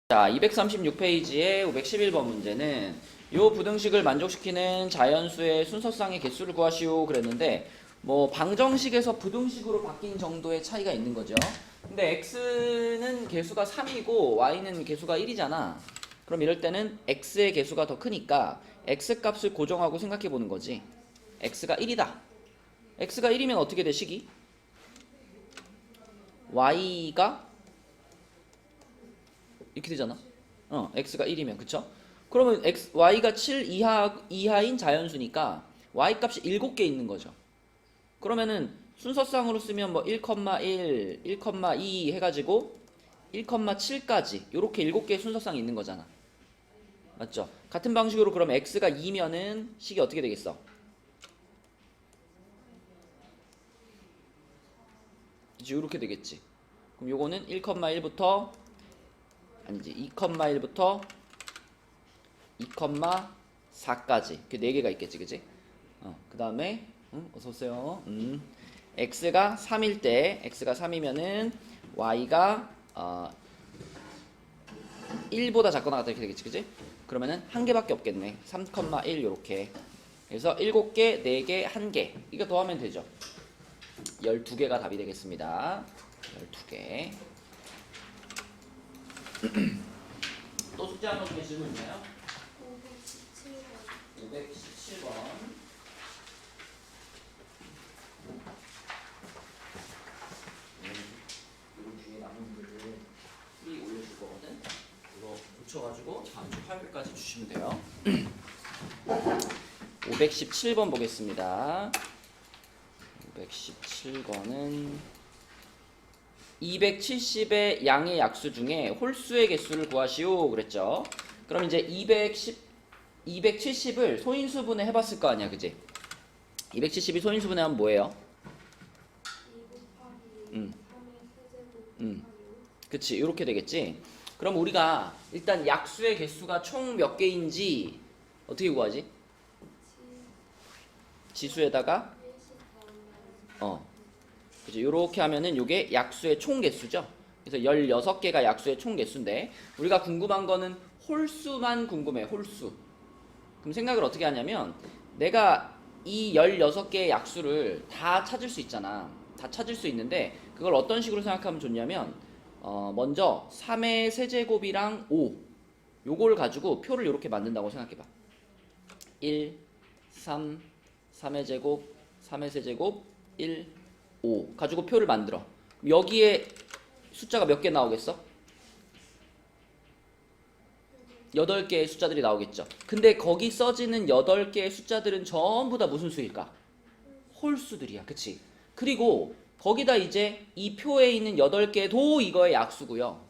자, 236페이지의 511번 문제는 요 부등식을 만족시키는 자연수의 순서상의 개수를 구하시오 그랬는데 뭐 방정식에서 부등식으로 바뀐 정도의 차이가 있는 거죠. 근데 x는 개수가 3이고 y는 개수가 1이잖아. 그럼 이럴 때는 x의 개수가 더 크니까 x 값을 고정하고 생각해 보는 거지. x가 1이다. x가 1이면 어떻게 돼, 식이? y가 이렇게 되잖아. x가 1이면, 그쵸? 그러면 y가 7 이하인 자연수니까 y 값이 7개 있는 거죠. 그러면은 순서상으로 쓰면 뭐 1,1, 1,2 해가지고 1,7까지 요렇게 7개의 순서상이 있는 거잖아. 맞죠? 같은 방식으로 그럼 x가 2면은 식이 어떻게 되겠어? 이제 요렇게 되겠지. 그럼 요거는 1,1부터 아니지 2,1부터 2,4까지 그 4개가 있겠지, 그치? 그 다음에 어서오세요. x가 3일 때 x가 3이면은 y가 1보다 작거나 같다 이렇게 되겠지, 그치? 그러면은 한 개밖에 없겠네. 3,1 요렇게. 그래서 7개, 4개, 1개 이거 더하면 되죠. 12개가 답이 되겠습니다. 12개. 또 숙제하는 것 중에 질문 있나요? 517번. 이런 중에 남은 문제를 미리 올려줄 거거든. 이거 붙여가지고 다음 주 화요일까지 주시면 돼요. 517번 보겠습니다. 517번은 270의 양의 약수 중에 홀수의 개수를 구하시오 그랬죠. 그럼 이제 270을 소인수분해 해봤을 거 아니야, 그지? 270이 소인수분해 하면 뭐예요? 그치, 이렇게 되겠지. 그럼 우리가 일단 약수의 개수가 총 몇 개인지 어떻게 구하지? 지수에다가 그죠? 요렇게 하면은 요게 약수의 총 개수죠. 그래서 16개가 약수의 총 개수인데 우리가 궁금한 거는 홀수만 궁금해. 홀수. 그럼 생각을 어떻게 하냐면 내가 이 16개의 약수를 다 찾을 수 있잖아. 다 찾을 수 있는데 그걸 어떤 식으로 생각하면 좋냐면 먼저 3의 세제곱이랑 5 요걸 가지고 표를 이렇게 만든다고 생각해봐. 1, 3, 3의 제곱, 3의 세제곱, 1, 5 가지고 표를 만들어. 여기에 숫자가 몇 개 나오겠어? 8개의 숫자들이 나오겠죠. 근데 거기 써지는 8개의 숫자들은 전부 다 무슨 수일까? 홀수들이야. 그치? 그리고 거기다 이제 이 표에 있는 8개도 이거의 약수고요.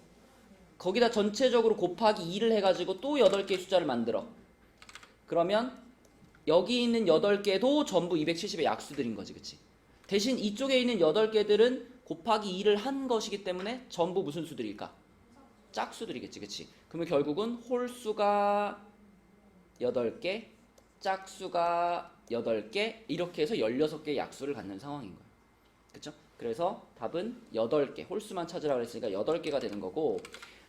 거기다 전체적으로 곱하기 2를 해가지고 또 8개의 숫자를 만들어. 그러면 여기 있는 8개도 전부 270의 약수들인 거지. 그치? 대신 이쪽에 있는 8개들은 곱하기 2를 한 것이기 때문에 전부 무슨 수들일까? 짝수들이겠지, 그치? 그러면 결국은 홀수가 8개, 짝수가 8개, 이렇게 해서 16개의 약수를 갖는 상황인 거야. 그쵸? 그래서 답은 8개, 홀수만 찾으라고 했으니까 8개가 되는 거고,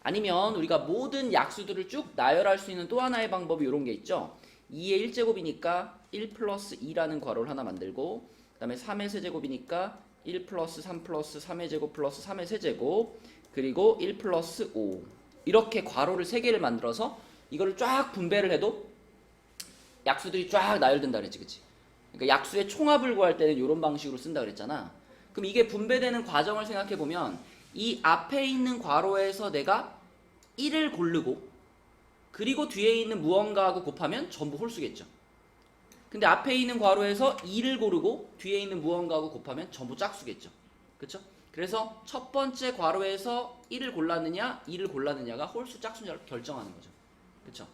아니면 우리가 모든 약수들을 쭉 나열할 수 있는 또 하나의 방법이 이런 게 있죠. 2의 1제곱이니까 1 플러스 2라는 괄호를 하나 만들고, 그 다음에 3의 세제곱이니까 1 플러스 3 플러스 3의 제곱 플러스 3의 세제곱 그리고 1 플러스 5 이렇게 괄호를 3개를 만들어서 이거를 쫙 분배를 해도 약수들이 쫙 나열된다 그랬지, 그치? 그러니까 약수의 총합을 구할 때는 이런 방식으로 쓴다 그랬잖아. 그럼 이게 분배되는 과정을 생각해보면 이 앞에 있는 괄호에서 내가 1을 고르고 그리고 뒤에 있는 무언가하고 곱하면 전부 홀수겠죠. 근데 앞에 있는 괄호에서 2를 고르고 뒤에 있는 무언가하고 곱하면 전부 짝수겠죠. 그쵸? 그래서 첫 번째 괄호에서 1을 골랐느냐 2를 골랐느냐가 홀수 짝수냐를 결정하는 거죠. 그쵸?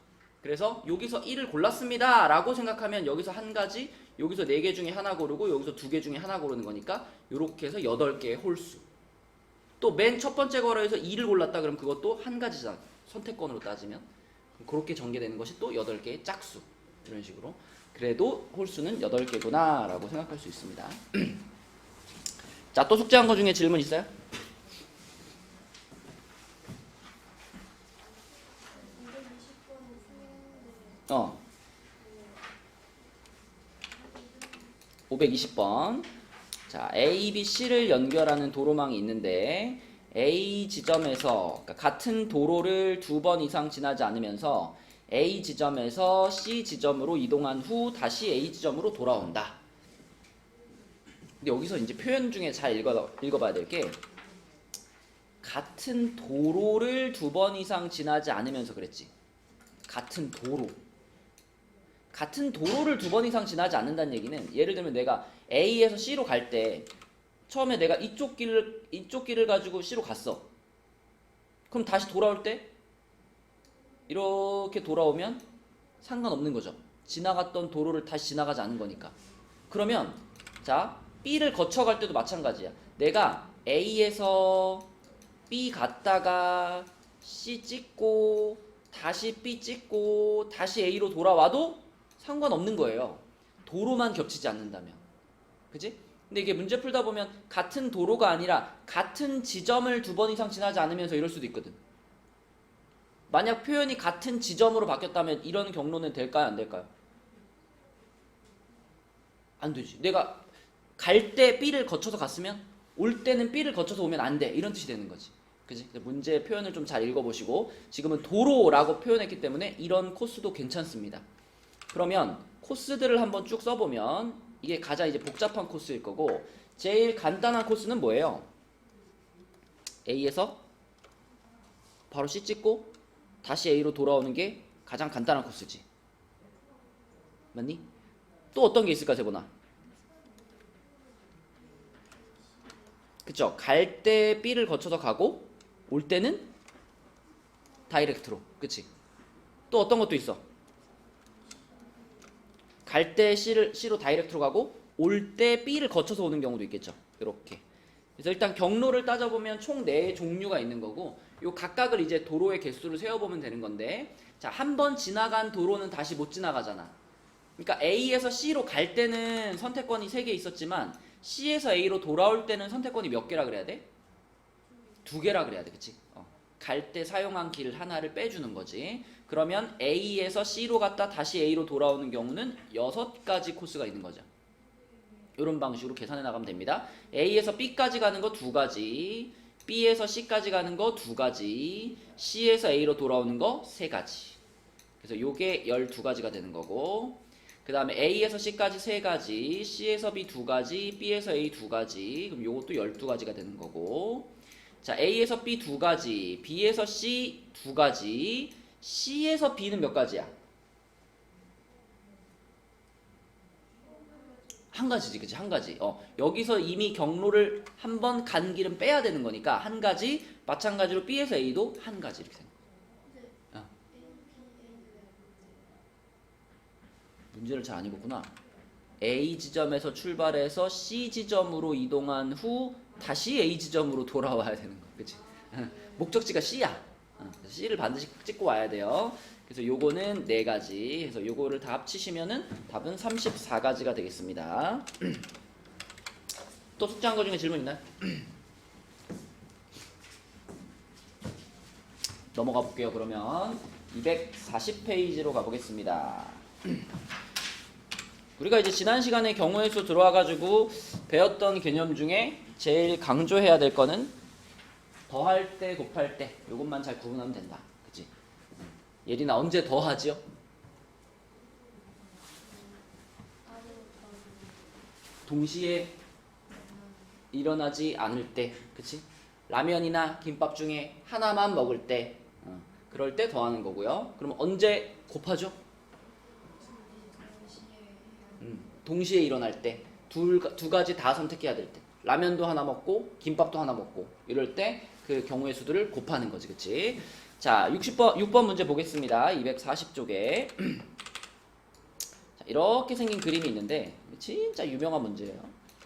그래서 여기서 1을 골랐습니다 라고 생각하면 여기서 한 가지, 여기서 4개 중에 하나 고르고 여기서 2개 중에 하나 고르는 거니까 이렇게 해서 8개의 홀수. 또 맨 첫 번째 괄호에서 2를 골랐다 그러면 그것도 한 가지잖아. 선택권으로 따지면. 그렇게 전개되는 것이 또 8개의 짝수. 이런 식으로. 그래도 홀수는 8개구나 라고 생각할 수 있습니다. 자, 또 숙제한 거 중에 질문 있어요? 어. 520번. 자, A, B, C를 연결하는 도로망이 있는데 A 지점에서 그러니까 같은 도로를 2번 이상 지나지 않으면서 A 지점에서 C 지점으로 이동한 후 다시 A 지점으로 돌아온다. 근데 여기서 이제 표현 중에 잘 읽어봐야 될 게 같은 도로를 2번 이상 지나지 않으면서 그랬지. 같은 도로. 같은 도로를 2번 이상 지나지 않는다는 얘기는 예를 들면 내가 A에서 C로 갈 때 처음에 내가 이쪽 길을 가지고 C로 갔어. 그럼 다시 돌아올 때 이렇게 돌아오면 상관없는 거죠. 지나갔던 도로를 다시 지나가지 않은 거니까. 그러면 자 B를 거쳐갈 때도 마찬가지야. 내가 A에서 B 갔다가 C 찍고 다시 B 찍고 다시 A로 돌아와도 상관없는 거예요. 도로만 겹치지 않는다면. 그치? 근데 이게 문제 풀다 보면 같은 도로가 아니라 같은 지점을 2번 이상 지나지 않으면서 이럴 수도 있거든. 만약 표현이 같은 지점으로 바뀌었다면 이런 경로는 될까요? 안 될까요? 안 되지. 내가 갈 때 B를 거쳐서 갔으면 올 때는 B를 거쳐서 오면 안 돼. 이런 뜻이 되는 거지. 그치? 문제 표현을 좀 잘 읽어보시고 지금은 도로라고 표현했기 때문에 이런 코스도 괜찮습니다. 그러면 코스들을 한번 쭉 써보면 이게 가장 이제 복잡한 코스일 거고 제일 간단한 코스는 뭐예요? A에서 바로 C 찍고 다시 A로 돌아오는 게 가장 간단한 코스지. 맞니? 또 어떤 게 있을까 세보나? 그쵸? 갈 때 B를 거쳐서 가고 올 때는 다이렉트로. 그치? 또 어떤 것도 있어? 갈 때 C로 다이렉트로 가고 올 때 B를 거쳐서 오는 경우도 있겠죠. 이렇게. 그래서 일단 경로를 따져보면 총 4 종류가 있는 거고 요 각각을 이제 도로의 개수를 세어보면 되는 건데 자, 한 번 지나간 도로는 다시 못 지나가잖아. 그러니까 A에서 C로 갈 때는 선택권이 3개 있었지만 C에서 A로 돌아올 때는 선택권이 몇 개라 그래야 돼? 2개라 그래야 돼. 그치? 갈 때 사용한 길 하나를 빼주는 거지. 그러면 A에서 C로 갔다 다시 A로 돌아오는 경우는 6가지 코스가 있는 거죠. 이런 방식으로 계산해 나가면 됩니다. A에서 B까지 가는 거 2가지, B에서 C까지 가는 거 2가지, C에서 A로 돌아오는 거 3가지. 그래서 요게 12가지가 되는 거고 그 다음에 A에서 C까지 3가지, C에서 B 2가지, B에서 A 2가지. 그럼 요것도 12가지가 되는 거고 자, A에서 B 2가지, B에서 C 2가지, C에서 B는 몇 가지야? 한 가지지, 그치? 한 가지. 여기서 이미 경로를 한 번 간 길은 빼야 되는 거니까 한 가지, 마찬가지로 B에서 A도 한 가지 이렇게 생각. 문제를 잘 안 읽었구나. A 지점에서 출발해서 C 지점으로 이동한 후 다시 A 지점으로 돌아와야 되는 거, 그치? 목적지가 C야. C를 반드시 찍고 와야 돼요. 그래서 요거는 4가지. 그래서 요거를 다 합치시면은 답은 34가지가 되겠습니다. 또 숙제한 거 중에 질문 있나요? 넘어가 볼게요. 그러면 240페이지로 가보겠습니다. 우리가 이제 지난 시간에 경우의 수 들어와가지고 배웠던 개념 중에 제일 강조해야 될 거는 더할 때, 곱할 때 요것만 잘 구분하면 된다. 그치? 예린아 언제 더하지요? 동시에 일어나지 않을 때, 그치? 라면이나 김밥 중에 하나만 먹을 때, 그럴 때 더하는 거고요. 그럼 언제 곱하죠? 동시에 일어날 때, 두 가지 다 선택해야 될 때, 라면도 하나 먹고 김밥도 하나 먹고 이럴 때 그 경우의 수들을 곱하는 거지, 그치? 자, 6번 문제 보겠습니다. 240쪽에 자, 이렇게 생긴 그림이 있는데 진짜 유명한 문제예요.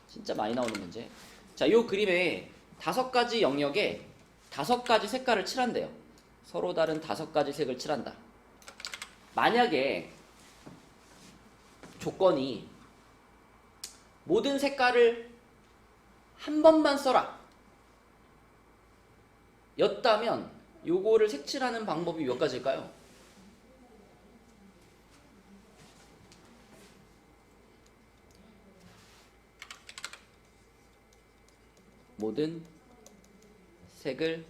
진짜 많이 나오는 문제. 자, 이 그림에 5가지 영역에 5가지 색깔을 칠한대요. 서로 다른 5가지 색을 칠한다. 만약에 조건이 모든 색깔을 한 번만 써라 였다면 요거를 색칠하는 방법이 몇 가지일까요? 모든 색을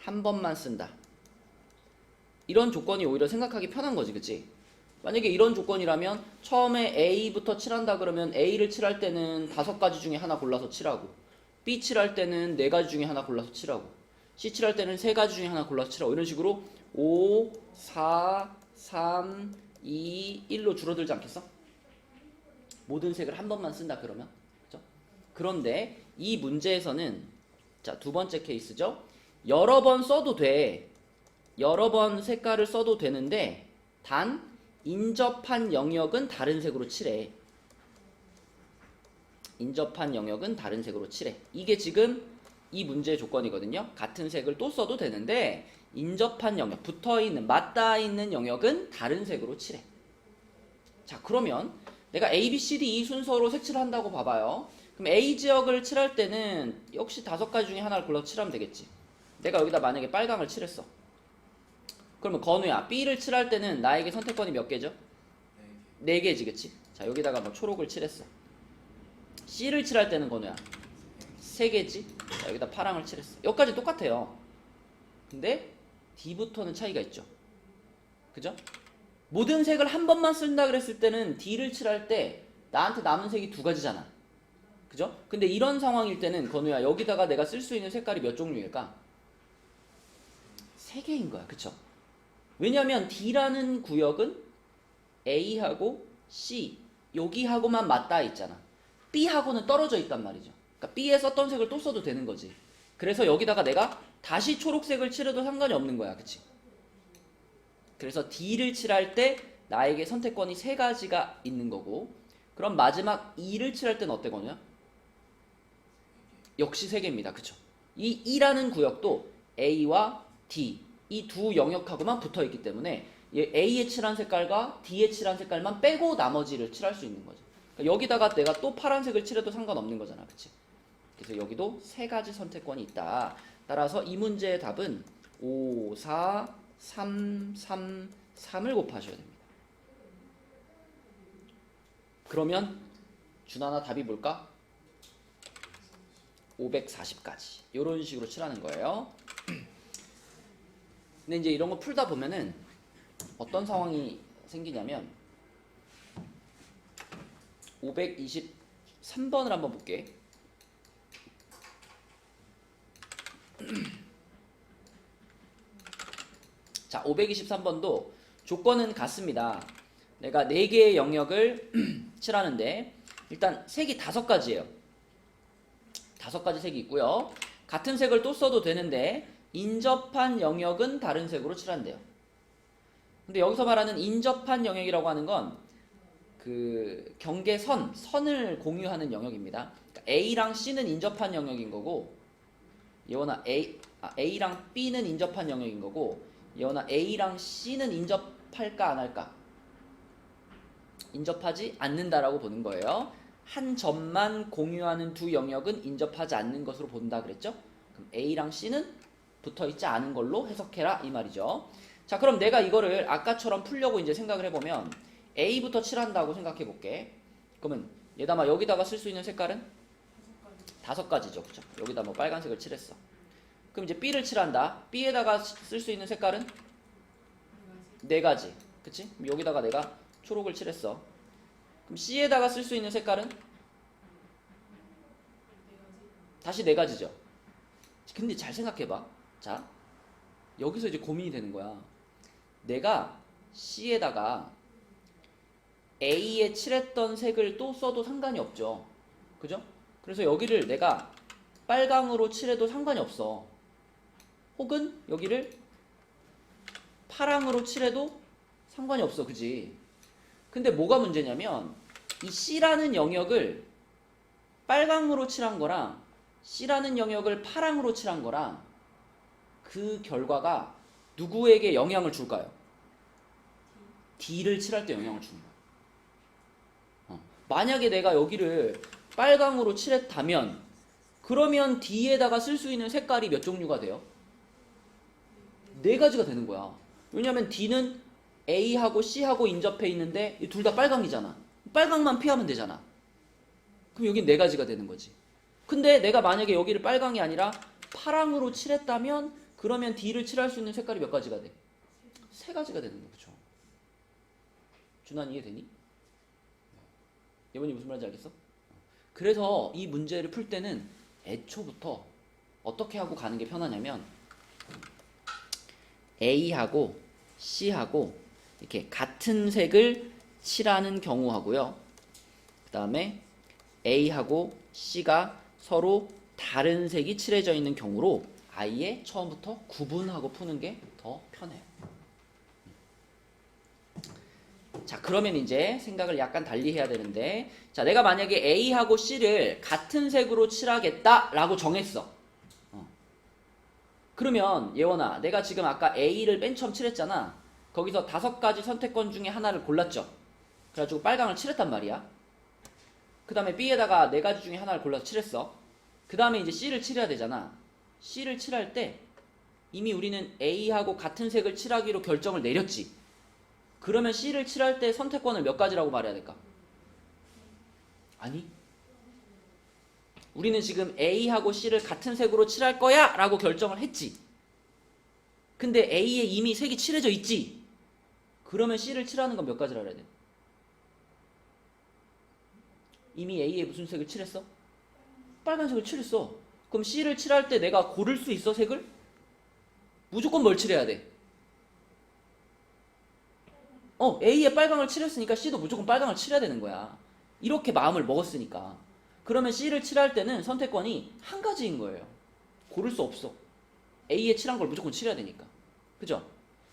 한 번만 쓴다. 이런 조건이 오히려 생각하기 편한 거지, 그치? 만약에 이런 조건이라면 처음에 A부터 칠한다 그러면 A를 칠할 때는 5가지 중에 하나 골라서 칠하고, B 칠할 때는 4가지 중에 하나 골라서 칠하고, C 칠할 때는 3가지 중에 하나 골라서 칠하고, 이런 식으로 5, 4, 3, 2, 1로 줄어들지 않겠어? 모든 색을 한 번만 쓴다 그러면. 그죠? 그런데 이 문제에서는 자, 두 번째 케이스죠. 여러 번 써도 돼. 여러 번 색깔을 써도 되는데 단 인접한 영역은 다른 색으로 칠해. 인접한 영역은 다른 색으로 칠해. 이게 지금 이 문제의 조건이거든요. 같은 색을 또 써도 되는데 인접한 영역, 붙어있는, 맞닿아있는 영역은 다른 색으로 칠해. 자, 그러면 내가 A, B, C, D 이 순서로 색칠을 한다고 봐봐요. 그럼 A 지역을 칠할 때는 역시 5가지 중에 하나를 골라서 칠하면 되겠지. 내가 여기다 만약에 빨강을 칠했어. 그러면 건우야, B를 칠할 때는 나에게 선택권이 몇 개죠? 4개지, 그치? 자, 여기다가 뭐 초록을 칠했어. C를 칠할 때는 건우야 3개지? 자, 여기다 파랑을 칠했어. 여기까지 똑같아요. 근데 D부터는 차이가 있죠. 그죠? 모든 색을 한 번만 쓴다 그랬을 때는 D를 칠할 때 나한테 남은 색이 2가지잖아. 그죠? 근데 이런 상황일 때는 건우야, 여기다가 내가 쓸 수 있는 색깔이 몇 종류일까? 3개인 거야. 그쵸? 왜냐면 D라는 구역은 A하고 C 여기하고만 맞닿아 있잖아. B하고는 떨어져 있단 말이죠. 그러니까 B에 썼던 색을 또 써도 되는 거지. 그래서 여기다가 내가 다시 초록색을 칠해도 상관이 없는 거야. 그치? 그래서 D를 칠할 때 나에게 선택권이 3가지가 있는 거고, 그럼 마지막 E를 칠할 때는 어때, 건우야? 역시 3개입니다. 그쵸? 이 E라는 구역도 A와 D 이 두 영역하고만 붙어 있기 때문에 A에 칠한 색깔과 D에 칠한 색깔만 빼고 나머지를 칠할 수 있는 거죠. 그러니까 여기다가 내가 또 파란색을 칠해도 상관없는 거잖아. 그치? 그래서 여기도 3가지 선택권이 있다. 따라서 이 문제의 답은 5, 4, 3, 3, 3을 곱하셔야 됩니다. 그러면 준하나 답이 뭘까? 540까지 이런 식으로 칠하는 거예요. 근데 이제 이런 거 풀다 보면은 어떤 상황이 생기냐면 523번을 한번 볼게. 자, 523번도 조건은 같습니다. 내가 4개의 영역을 칠하는데 일단 색이 5가지예요. 5가지 색이 있고요. 같은 색을 또 써도 되는데 인접한 영역은 다른 색으로 칠한대요. 근데 여기서 말하는 인접한 영역이라고 하는 건 그 경계선, 선을 공유하는 영역입니다. 그러니까 A랑 C는 인접한 영역인 거고, 예원아 A랑 B는 인접한 영역인 거고, 예원아 A랑 C는 인접할까 안 할까? 인접하지 않는다라고 보는 거예요. 한 점만 공유하는 두 영역은 인접하지 않는 것으로 본다 그랬죠? 그럼 A랑 C는 붙어있지 않은 걸로 해석해라 이 말이죠. 자, 그럼 내가 이거를 아까처럼 풀려고 이제 생각을 해보면 A부터 칠한다고 생각해 볼게. 그러면 얘다마 여기다가 쓸 수 있는 색깔은 5가지죠. 그쵸? 여기다 뭐 빨간색을 칠했어. 그럼 이제 B를 칠한다. B에다가 쓸 수 있는 색깔은 4가지. 그치? 그럼 여기다가 내가 초록을 칠했어. 그럼 C에다가 쓸 수 있는 색깔은 다시 4가지죠. 근데 잘 생각해봐. 자, 여기서 이제 고민이 되는 거야. 내가 C에다가 A에 칠했던 색을 또 써도 상관이 없죠. 그죠? 그래서 여기를 내가 빨강으로 칠해도 상관이 없어. 혹은 여기를 파랑으로 칠해도 상관이 없어. 그지? 근데 뭐가 문제냐면 이 C라는 영역을 빨강으로 칠한 거랑 C라는 영역을 파랑으로 칠한 거랑 그 결과가 누구에게 영향을 줄까요? D를 칠할 때 영향을 주는 거야. 만약에 내가 여기를 빨강으로 칠했다면 그러면 D에다가 쓸 수 있는 색깔이 몇 종류가 돼요? 4가지가 되는 거야. 왜냐면 D는 A하고 C하고 인접해 있는데 둘 다 빨강이잖아. 빨강만 피하면 되잖아. 그럼 여긴 4가지가 되는 거지. 근데 내가 만약에 여기를 빨강이 아니라 파랑으로 칠했다면 그러면 D를 칠할 수 있는 색깔이 몇 가지가 돼? 세 가지가 되는 거죠. 그쵸? 준환 이해되니? 예원이 무슨 말인지 알겠어? 그래서 이 문제를 풀 때는 애초부터 어떻게 하고 가는 게 편하냐면 A하고 C하고 이렇게 같은 색을 칠하는 경우하고요. 그 다음에 A하고 C가 서로 다른 색이 칠해져 있는 경우로 아예 처음부터 구분하고 푸는 게 더 편해요. 자, 그러면 이제 생각을 약간 달리 해야 되는데, 자, 내가 만약에 A하고 C를 같은 색으로 칠하겠다라고 정했어. 그러면 예원아, 내가 지금 아까 A를 맨 처음 칠했잖아. 거기서 5가지 선택권 중에 하나를 골랐죠. 그래가지고 빨강을 칠했단 말이야. 그 다음에 B에다가 4가지 중에 하나를 골라서 칠했어. 그 다음에 이제 C를 칠해야 되잖아. C를 칠할 때 이미 우리는 A하고 같은 색을 칠하기로 결정을 내렸지. 그러면 C를 칠할 때 선택권을 몇 가지라고 말해야 될까? 아니, 우리는 지금 A하고 C를 같은 색으로 칠할 거야 라고 결정을 했지. 근데 A에 이미 색이 칠해져 있지. 그러면 C를 칠하는 건 몇 가지라 그래야 돼? 이미 A에 무슨 색을 칠했어? 빨간색을 칠했어. 그럼 C를 칠할 때 내가 고를 수 있어, 색을? 무조건 뭘 칠해야 돼? A에 빨강을 칠했으니까 C도 무조건 빨강을 칠해야 되는 거야. 이렇게 마음을 먹었으니까. 그러면 C를 칠할 때는 선택권이 한 가지인 거예요. 고를 수 없어. A에 칠한 걸 무조건 칠해야 되니까. 그죠?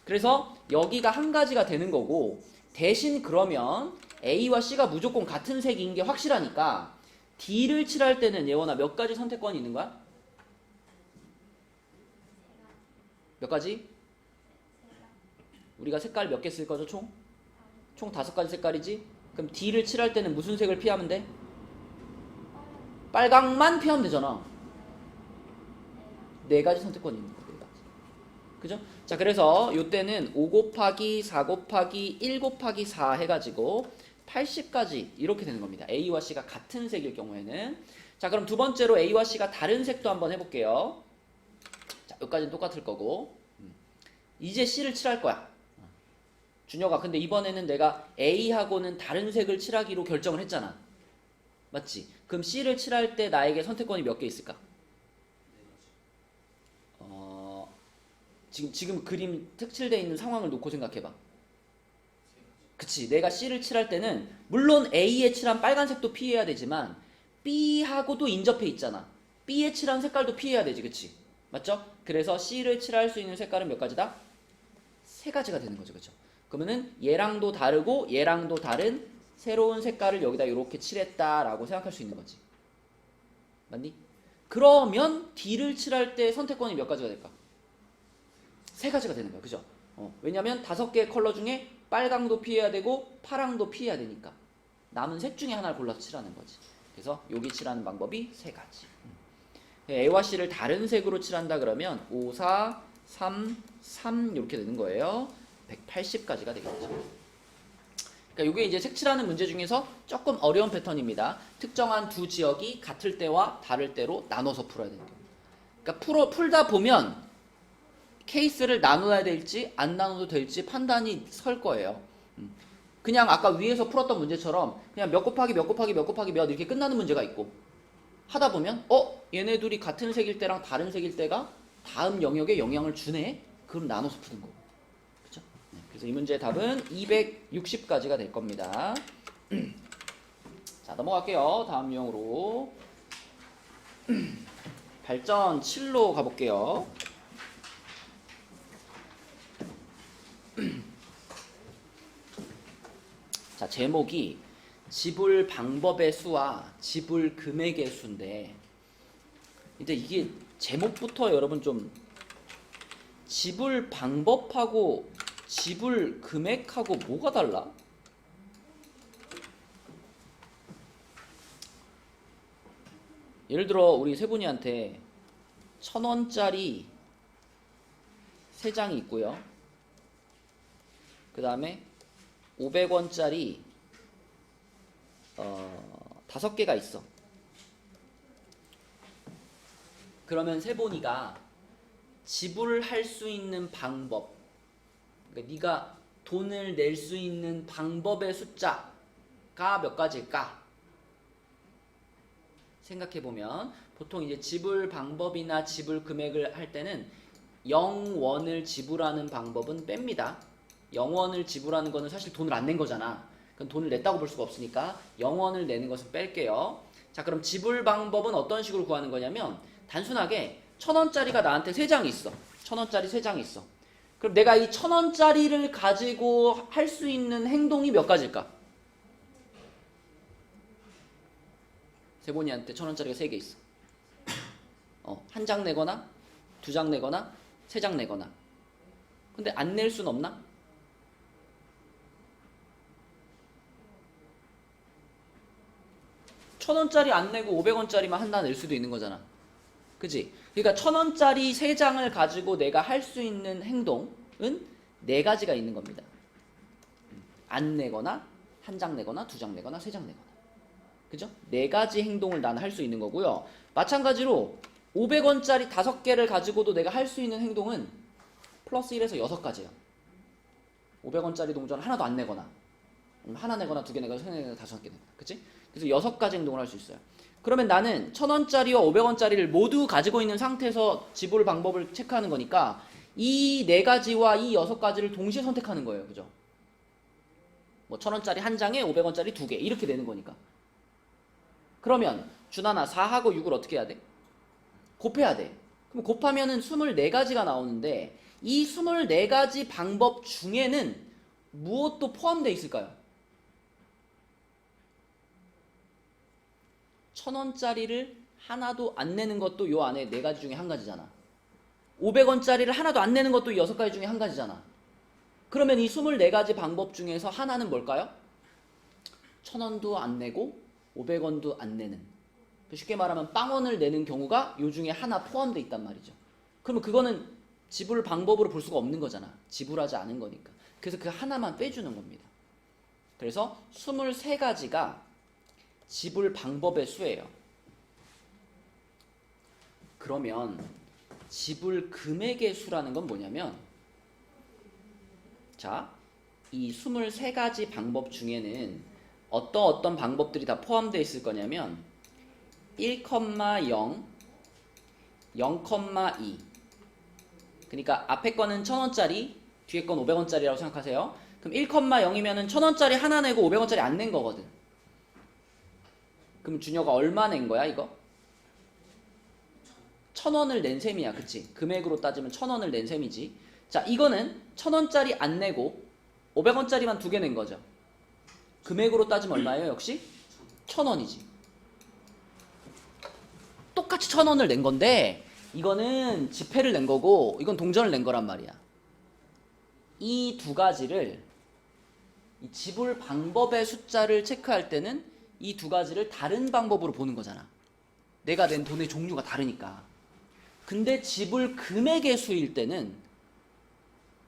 그래서 여기가 한 가지가 되는 거고, 대신 그러면 A와 C가 무조건 같은 색인 게 확실하니까 D를 칠할 때는 예원아 몇 가지 선택권이 있는 거야? 몇 가지? 우리가 색깔 몇 개 쓸 거죠, 총? 총 5가지 색깔이지? 그럼 D를 칠할 때는 무슨 색을 피하면 돼? 빨강만 피하면 되잖아. 4가지 선택권이 있는 거야, 4가지. 그죠? 자, 그래서 이때는 5 곱하기 4 곱하기 1 곱하기 4 해가지고 80까지 이렇게 되는 겁니다. A와 C가 같은 색일 경우에는. 자, 그럼 두 번째로 A와 C가 다른 색도 한번 해볼게요. 자, 여기까지는 똑같을 거고. 이제 C를 칠할 거야. 준혁아, 근데 이번에는 내가 A하고는 다른 색을 칠하기로 결정을 했잖아. 맞지? 그럼 C를 칠할 때 나에게 선택권이 몇 개 있을까? 지금 그림 특칠되어 있는 상황을 놓고 생각해봐. 그치? 내가 C를 칠할 때는 물론 A에 칠한 빨간색도 피해야 되지만 B하고도 인접해 있잖아. B에 칠한 색깔도 피해야 되지. 그치? 맞죠? 그래서 C를 칠할 수 있는 색깔은 몇 가지다? 3가지가 되는 거죠. 그쵸? 그러면은 얘랑도 다르고 얘랑도 다른 새로운 색깔을 여기다 이렇게 칠했다라고 생각할 수 있는 거지. 맞니? 그러면 D를 칠할 때 선택권이 몇 가지가 될까? 3가지가 되는 거야. 그죠? 왜냐면 5개의 컬러 중에 빨강도 피해야 되고 파랑도 피해야 되니까 남은 색 중에 하나를 골라서 칠하는 거지. 그래서 여기 칠하는 방법이 3가지. A와 C를 다른 색으로 칠한다 그러면 5, 4, 3, 3 이렇게 되는 거예요. 180까지가 되겠죠. 그러니까 이게 이제 색칠하는 문제 중에서 조금 어려운 패턴입니다. 특정한 두 지역이 같을 때와 다를 때로 나눠서 풀어야 되는 거예요. 그러니까 풀다 보면 케이스를 나눠야 될지 안 나눠도 될지 판단이 설 거예요. 그냥 아까 위에서 풀었던 문제처럼 그냥 몇 곱하기 몇 곱하기 몇 곱하기 몇 이렇게 끝나는 문제가 있고 하다 보면 얘네 둘이 같은 색일 때랑 다른 색일 때가 다음 영역에 영향을 주네? 그럼 나눠서 푸는 거고. 그쵸? 그래서 이 문제의 답은 260까지가 될 겁니다. 자, 넘어갈게요. 다음 유형으로. 발전 7로 가볼게요. 자, 제목이 지불 방법의 수와 지불 금액의 수인데, 근데 이게 제목부터 여러분 좀 지불 방법하고 지불 금액하고 뭐가 달라? 예를 들어 우리 세분이한테 1,000원짜리 3장이 있고요. 그 다음에 500원짜리 5개가 있어. 그러면 세본이가 지불할 수 있는 방법, 그러니까 네가 돈을 낼 수 있는 방법의 숫자가 몇 가지일까? 생각해보면 보통 이제 지불 방법이나 지불 금액을 할 때는 0원을 지불하는 방법은 뺍니다. 0원을 지불하는 거는 사실 돈을 안 낸 거잖아. 그럼 돈을 냈다고 볼 수가 없으니까 0원을 내는 것은 뺄게요. 자, 그럼 지불 방법은 어떤 식으로 구하는 거냐면 단순하게 1,000원짜리가 나한테 3장이 있어. 1,000원짜리 3장이 있어. 그럼 내가 이 1,000원짜리를 가지고 할 수 있는 행동이 몇 가지일까? 세본이한테 1,000원짜리가 3개 있어. 한 장 내거나 2장 내거나 3장 내거나. 근데 안 낼 순 없나? (1,000원짜리) 안 내고 500원짜리만 하나 낼 수도 있는 거잖아. 그치? 그러니까 1,000원짜리 3장을 가지고 내가 할 수 있는 행동은 4가지가 있는 겁니다. 안 내거나, 한 장 내거나, 2장 내거나, 3장 내거나. 그죠? 4가지 행동을 나는 할 수 있는 거고요. 마찬가지로 500원짜리 5개를 가지고도 내가 할 수 있는 행동은 플러스 1에서 6가지예요. 500원짜리 동전을 하나도 안 내거나, 하나 내거나 2개 내거나 3개 내거나 5개 내거나. 그치? 그래서 6가지 행동을 할 수 있어요. 그러면 나는 1,000원짜리와 500원짜리를 모두 가지고 있는 상태에서 지불 방법을 체크하는 거니까 이 4가지와 이 6가지를 동시에 선택하는 거예요. 그죠? 뭐 1,000원짜리 한 장에 500원짜리 2개 이렇게 되는 거니까. 그러면 준하나 4하고 6을 어떻게 해야 돼? 곱해야 돼. 그럼 곱하면은 24가지가 나오는데 이 24가지 방법 중에는 무엇도 포함되어 있을까요? 1,000원짜리를 하나도 안 내는 것도 요 안에 4가지 중에 한 가지잖아. 500원짜리를 하나도 안 내는 것도 6가지 중에 한 가지잖아. 그러면 이 24가지 방법 중에서 하나는 뭘까요? 1,000원도 안 내고 500원도 안 내는. 쉽게 말하면 빵원을 내는 경우가 요 중에 하나 포함되어 있단 말이죠. 그러면 그거는 지불 방법으로 볼 수가 없는 거잖아. 지불하지 않은 거니까. 그래서 그 하나만 빼주는 겁니다. 그래서 23가지가 지불 방법의 수예요. 그러면 지불 금액의 수라는 건 뭐냐면, 자, 이 23가지 방법 중에는 어떤 방법들이 다 포함되어 있을 거냐면 1,0, 0,2. 그러니까 앞에 거는 1,000원짜리, 뒤에 건 500원짜리라고 생각하세요. 그럼 1,0이면은 1,000원짜리 하나 내고 500원짜리 안 낸 거거든. 그럼 준혁아 얼마 낸 거야 이거? 1,000원을 낸 셈이야. 그치? 금액으로 따지면 1,000원을 낸 셈이지. 자, 이거는 1,000원짜리 안 내고 500원짜리만 2개 낸 거죠. 금액으로 따지면 얼마예요? 역시 1,000원이지. 똑같이 1,000원을 낸 건데 이거는 지폐를 낸 거고 이건 동전을 낸 거란 말이야. 이 2가지를 이 지불 방법의 숫자를 체크할 때는 이 2가지를 다른 방법으로 보는 거잖아. 내가 낸 돈의 종류가 다르니까. 근데 지불 금액의 수일 때는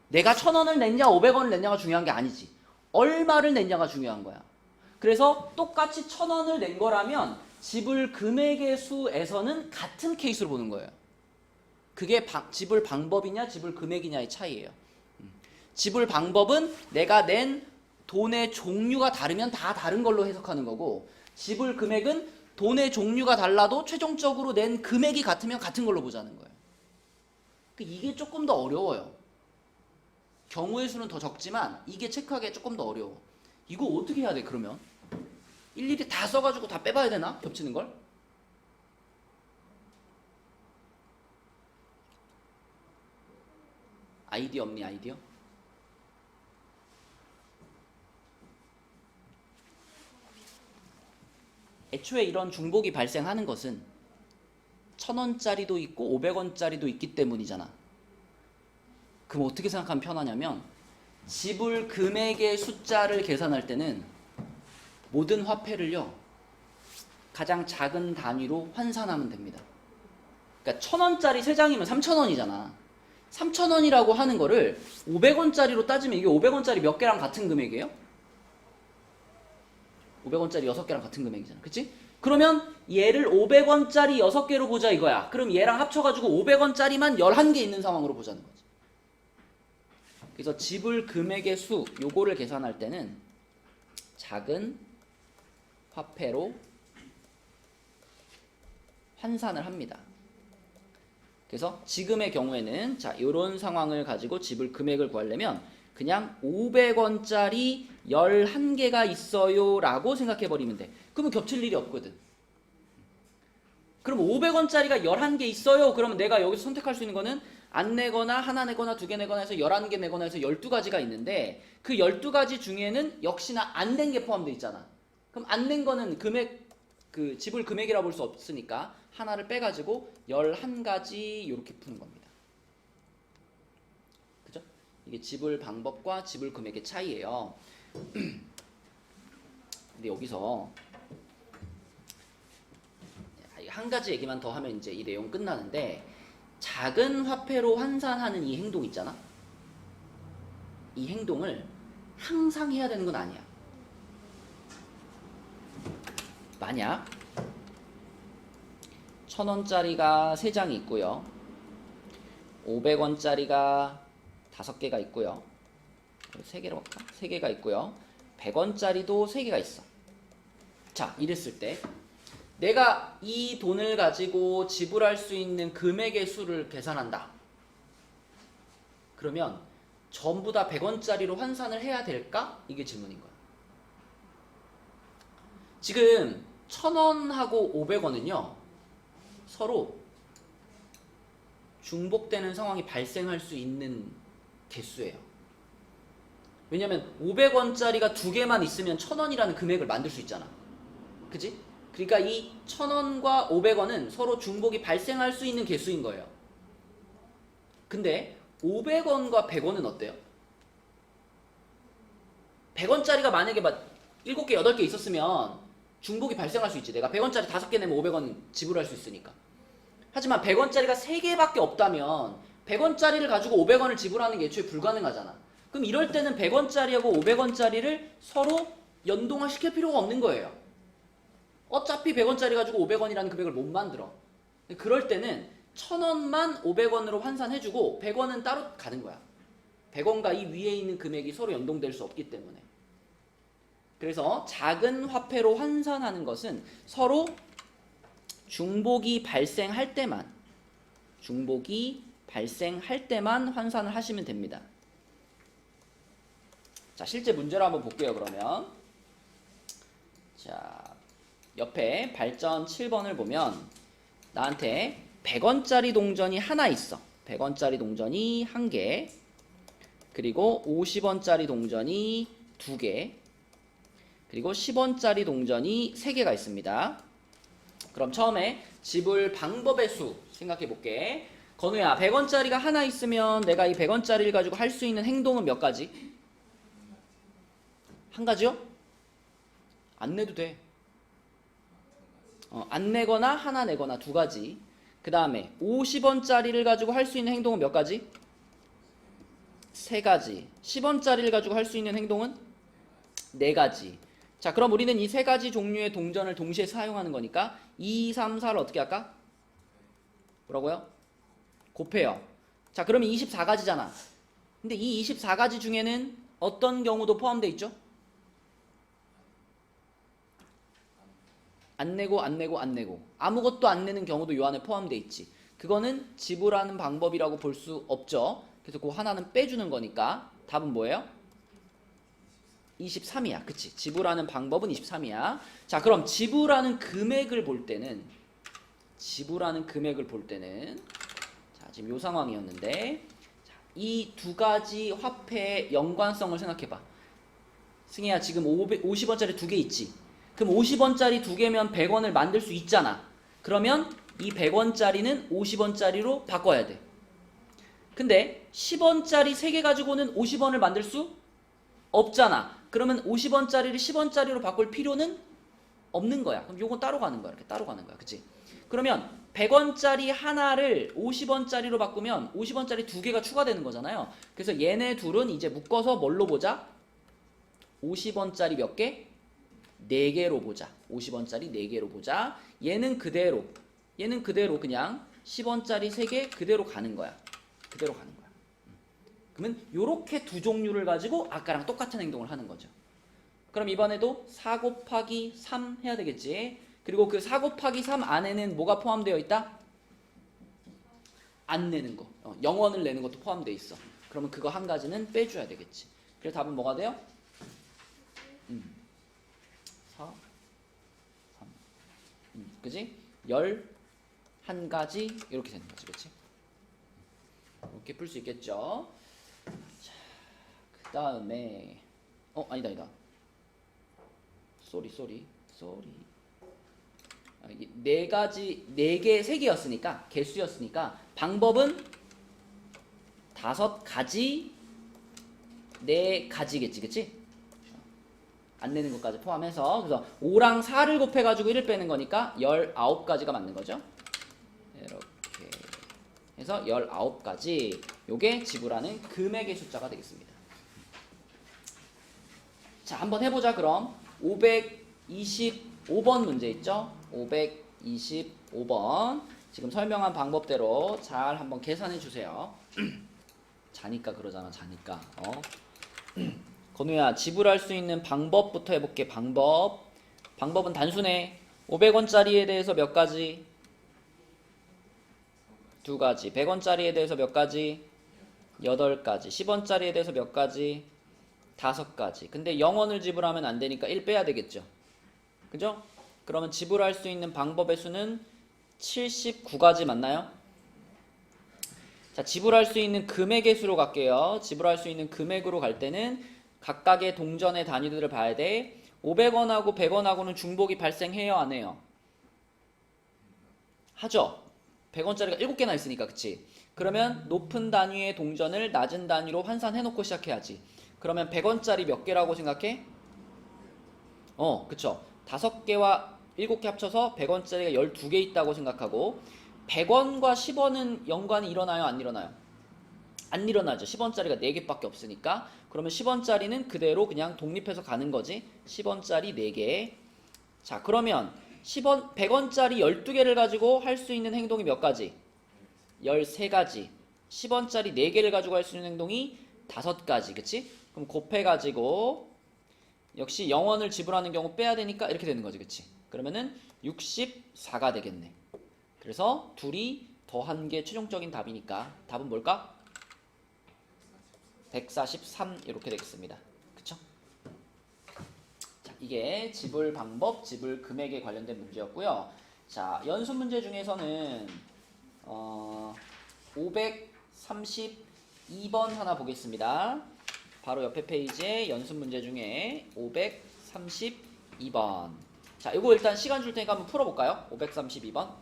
내가 1,000원을 냈냐 500원을 냈냐가 중요한 게 아니지. 얼마를 냈냐가 중요한 거야. 그래서 똑같이 1,000원을 낸 거라면 지불 금액의 수에서는 같은 케이스로 보는 거예요. 그게 지불 방법이냐 지불 금액이냐의 차이예요. 지불 방법은 내가 낸 돈의 종류가 다르면 다 다른 걸로 해석하는 거고, 지불 금액은 돈의 종류가 달라도 최종적으로 낸 금액이 같으면 같은 걸로 보자는 거예요. 이게 조금 더 어려워요. 경우의 수는 더 적지만 이게 체크하기가 조금 더 어려워. 이거 어떻게 해야 돼 그러면? 일일이 다 써가지고 다 빼봐야 되나? 겹치는 걸? 아이디어 없니 아이디어? 애초에 이런 중복이 발생하는 것은 1,000원짜리도 있고 500원짜리도 있기 때문이잖아. 그럼 어떻게 생각하면 편하냐면 지불 금액의 숫자를 계산할 때는 모든 화폐를요 가장 작은 단위로 환산하면 됩니다. 그러니까 1,000원짜리 3장이면 3,000원이잖아. 3,000원이라고 하는 거를 500원짜리로 따지면 이게 500원짜리 몇 개랑 같은 금액이에요? 500원짜리 6개랑 같은 금액이잖아. 그치? 그러면 얘를 500원짜리 6개로 보자 이거야. 그럼 얘랑 합쳐가지고 500원짜리만 11개 있는 상황으로 보자는 거지. 그래서 지불 금액의 수 요거를 계산할 때는 작은 화폐로 환산을 합니다. 그래서 지금의 경우에는 자 요런 상황을 가지고 지불 금액을 구하려면 그냥 500원짜리 11개가 있어요 라고 생각해버리면 돼. 그러면 겹칠 일이 없거든. 그럼 500원짜리가 11개 있어요. 그러면 내가 여기서 선택할 수 있는 거는 안 내거나 하나 내거나 두 개 내거나 해서 11개 내거나 해서 12가지가 있는데 그 12가지 중에는 역시나 안 낸 게 포함되어 있잖아. 그럼 안 낸 거는 금액 그 지불 금액이라 볼 수 없으니까 하나를 빼가지고 11가지 이렇게 푸는 겁니다. 그죠? 이게 지불 방법과 지불 금액의 차이예요. 근데 여기서 한 가지 얘기만 더 하면 이제 이 내용 끝나는데 작은 화폐로 환산하는 이 행동 있잖아. 이 행동을 항상 해야 되는 건 아니야. 만약 1000원짜리가 3장이 있고요. 500원짜리가 5개가 있고요. 3개로 할까? 3개가 있고요. 100원짜리도 3개가 있어. 자, 이랬을 때 내가 이 돈을 가지고 지불할 수 있는 금액의 수를 계산한다. 그러면 전부 다 100원짜리로 환산을 해야 될까? 이게 질문인 거야. 지금 1000원하고 500원은요. 서로 중복되는 상황이 발생할 수 있는 개수예요. 왜냐면 500원짜리가 2개만 있으면 1000원이라는 금액을 만들 수 있잖아. 그치? 그러니까 이 1000원과 500원은 서로 중복이 발생할 수 있는 개수인 거예요. 근데 500원과 100원은 어때요? 100원짜리가 만약에 막 7개, 8개 있었으면 중복이 발생할 수 있지. 내가 100원짜리 5개 내면 500원 지불할 수 있으니까. 하지만 100원짜리가 3개밖에 없다면 100원짜리를 가지고 500원을 지불하는 게 애초에 불가능하잖아. 그럼 이럴 때는 100원짜리하고 500원짜리를 서로 연동화 시킬 필요가 없는 거예요. 어차피 100원짜리 가지고 500원이라는 금액을 못 만들어. 그럴 때는 1000원만 500원으로 환산해주고 100원은 따로 가는 거야. 100원과 이 위에 있는 금액이 서로 연동될 수 없기 때문에. 그래서 작은 화폐로 환산하는 것은 서로 중복이 발생할 때만 환산을 하시면 됩니다. 자, 실제 문제를 한번 볼게요. 그러면 자, 옆에 발전 7번을 보면 나한테 100원짜리 동전이 하나 있어. 100원짜리 동전이 1개, 그리고 50원짜리 동전이 2개, 그리고 10원짜리 동전이 3개가 있습니다. 그럼 처음에 지불 방법의 수 생각해 볼게. 건우야, 100원짜리가 하나 있으면 내가 이 100원짜리를 가지고 할 수 있는 행동은 몇 가지? 한 가지요? 안 내도 돼. 안 내거나 하나 내거나 2가지. 그 다음에 50원짜리를 가지고 할 수 있는 행동은 몇 가지? 3가지. 10원짜리를 가지고 할 수 있는 행동은 4가지. 자, 그럼 우리는 이 3가지 종류의 동전을 동시에 사용하는 거니까 2, 3, 4를 어떻게 할까? 뭐라고요? 곱해요. 자, 그러면 24가지잖아. 근데 이 24가지 중에는 어떤 경우도 포함되어 있죠? 안 내고 안 내고 안 내고 아무것도 안 내는 경우도 요 안에 포함되어 있지. 그거는 지불하는 방법이라고 볼 수 없죠. 그래서 그 하나는 빼주는 거니까 답은 뭐예요? 23이야. 그치? 지불하는 방법은 23이야. 자, 그럼 지불하는 금액을 볼 때는 자, 지금 요 상황이었는데 이 2가지 화폐의 연관성을 생각해봐. 승희야, 지금 50원짜리 2개 있지? 그럼 50원짜리 2개면 100원을 만들 수 있잖아. 그러면 이 100원짜리는 50원짜리로 바꿔야 돼. 근데 10원짜리 3개 가지고는 50원을 만들 수 없잖아. 그러면 50원짜리를 10원짜리로 바꿀 필요는 없는 거야. 그럼 요건 따로 가는 거야. 이렇게 따로 가는 거야. 그치? 그러면 100원짜리 하나를 50원짜리로 바꾸면 50원짜리 2개가 추가되는 거잖아요. 그래서 얘네 둘은 이제 묶어서 뭘로 보자? 50원짜리 몇 개? 4개로 보자. 50원짜리 4개로 보자. 얘는 그대로 그냥 10원짜리 3개 그대로 가는 거야. 그대로 가는 거야. 그러면 요렇게 두 종류를 가지고 아까랑 똑같은 행동을 하는 거죠. 그럼 이번에도 4 곱하기 3 해야 되겠지. 그리고 그 4 곱하기 3 안에는 뭐가 포함되어 있다? 안 내는 거. 0원을 내는 것도 포함되어 있어. 그러면 그거 한 가지는 빼줘야 되겠지. 그래서 답은 뭐가 돼요? 4, 3. 그지? 11가지 이렇게 되는 거지. 그치? 이렇게 풀 수 있겠죠? 자, 그 다음에 아니다. 쏘리. 네 가지, 4개, 3개였으니까 개수였으니까 방법은 5가지, 4가지겠지, 그치? 안 내는 것까지 포함해서. 그래서 5랑 4를 곱해가지고 1을 빼는 거니까 19가지가 맞는 거죠. 이렇게 해서 19가지. 요게 지불하는 금액의 숫자가 되겠습니다. 자, 한번 해보자. 그럼 525번 문제 있죠? 525번. 지금 설명한 방법대로 잘 한번 계산해 주세요. 자니까 그러잖아. 자니까. 건우야, 지불할 수 있는 방법부터 해볼게. 방법은 단순해. 500원짜리에 대해서 몇 가지? 2가지. 100원짜리에 대해서 몇 가지? 8가지. 10원짜리에 대해서 몇 가지? 5가지. 근데 0원을 지불하면 안 되니까 1 빼야 되겠죠. 그죠? 그러면 지불할 수 있는 방법의 수는 79가지 맞나요? 자, 지불할 수 있는 금액의 수로 갈게요. 지불할 수 있는 금액으로 갈 때는 각각의 동전의 단위들을 봐야 돼. 500원하고 100원하고는 중복이 발생해요, 안 해요? 하죠? 100원짜리가 7개나 있으니까, 그치? 그러면 높은 단위의 동전을 낮은 단위로 환산해놓고 시작해야지. 그러면 100원짜리 몇 개라고 생각해? 그쵸? 5개와 7개 합쳐서 100원짜리가 12개 있다고 생각하고 100원과 10원은 연관이 일어나요? 안 일어나요? 안 일어나죠. 10원짜리가 4개밖에 없으니까. 그러면 10원짜리는 그대로 그냥 독립해서 가는 거지. 10원짜리 4개. 자, 그러면 100원짜리 12개를 가지고 할 수 있는 행동이 몇 가지? 13가지. 10원짜리 4개를 가지고 할 수 있는 행동이 5가지. 그치? 그럼 곱해가지고 역시 0원을 지불하는 경우 빼야 되니까 이렇게 되는 거지. 그치? 그러면은 64가 되겠네. 그래서 둘이 더한 게 최종적인 답이니까 답은 뭘까? 143 이렇게 되겠습니다. 그쵸? 자, 이게 지불 방법, 지불 금액에 관련된 문제였고요. 자, 연습 문제 중에서는 532번 하나 보겠습니다. 바로 옆에 페이지에 연습 문제 중에 532번. 자, 이거 일단 시간 줄 테니까 한번 풀어볼까요? 532번.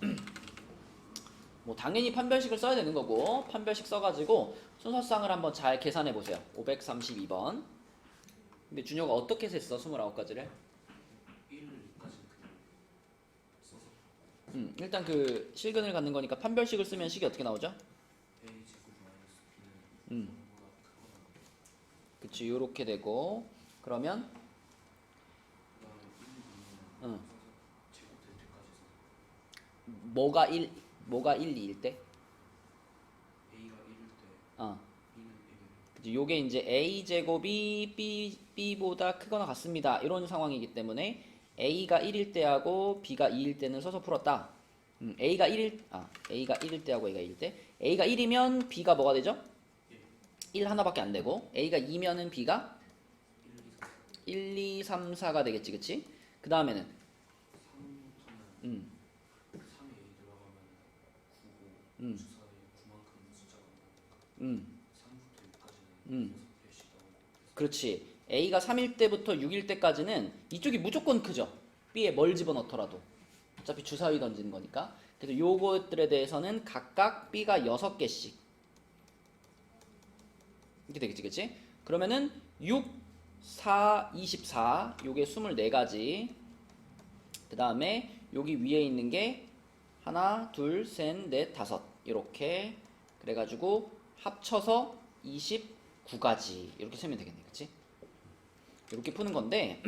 뭐 당연히 판별식을 써야 되는 거고 판별식 써가지고 순서상을 한번 잘 계산해 보세요. 532번. 근데 준혁아 어떻게 셌어? 29가지를? 1까지 써서 일단 그 실근을 갖는 거니까 판별식을 쓰면 식이 어떻게 나오죠? A 제곱 마이너스 B는 그치, 요렇게 되고 그러면 그다음에 1, 2는 응. 제곱될 때까지 써서 뭐가 1, 2일 때? A가 1일 때 어. B는 1일 그치, 요게 이제 A 제곱이 B보다 크거나 같습니다. 이런 상황이기 때문에 A가 1일 때하고 B가 2일 때는 서서 풀었다. A가 1일 때하고 A가 2일 때. A가 1이면 B가 뭐가 되죠? 1 하나밖에 안 되고 A가 2면은 B가 1, 2, 3, 4가 되겠지, 그치? 그 다음에는 3부터는 3에 A 들어가면 9고 주사위에 9만큼 숫자가 나오니까 3부터 6까지는 6개씩 나오고 그렇지. A가 3일 때부터 6일 때까지는 이쪽이 무조건 크죠. B에 뭘 집어넣더라도. 어차피 주사위 던지는 거니까. 그래서 요것들에 대해서는 각각 B가 6개씩. 이렇게 되겠지, 그치? 그러면은 6, 4, 24. 요게 24가지. 그 다음에 여기 위에 있는 게 하나, 둘, 셋, 넷, 다섯. 이렇게. 그래가지고 합쳐서 29가지. 이렇게 세면 되겠네, 그치? 이렇게 푸는 건데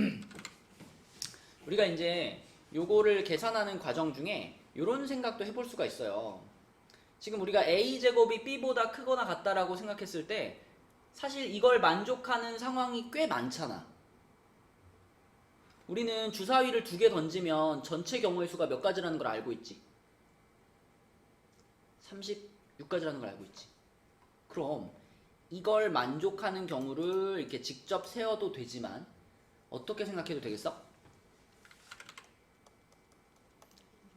우리가 이제 요거를 계산하는 과정 중에 이런 생각도 해볼 수가 있어요. 지금 우리가 a제곱이 b보다 크거나 같다라고 생각했을 때 사실 이걸 만족하는 상황이 꽤 많잖아. 우리는 주사위를 2개 던지면 전체 경우의 수가 몇 가지라는 걸 알고 있지. 36가지라는 걸 알고 있지. 그럼 이걸 만족하는 경우를 이렇게 직접 세워도 되지만 어떻게 생각해도 되겠어?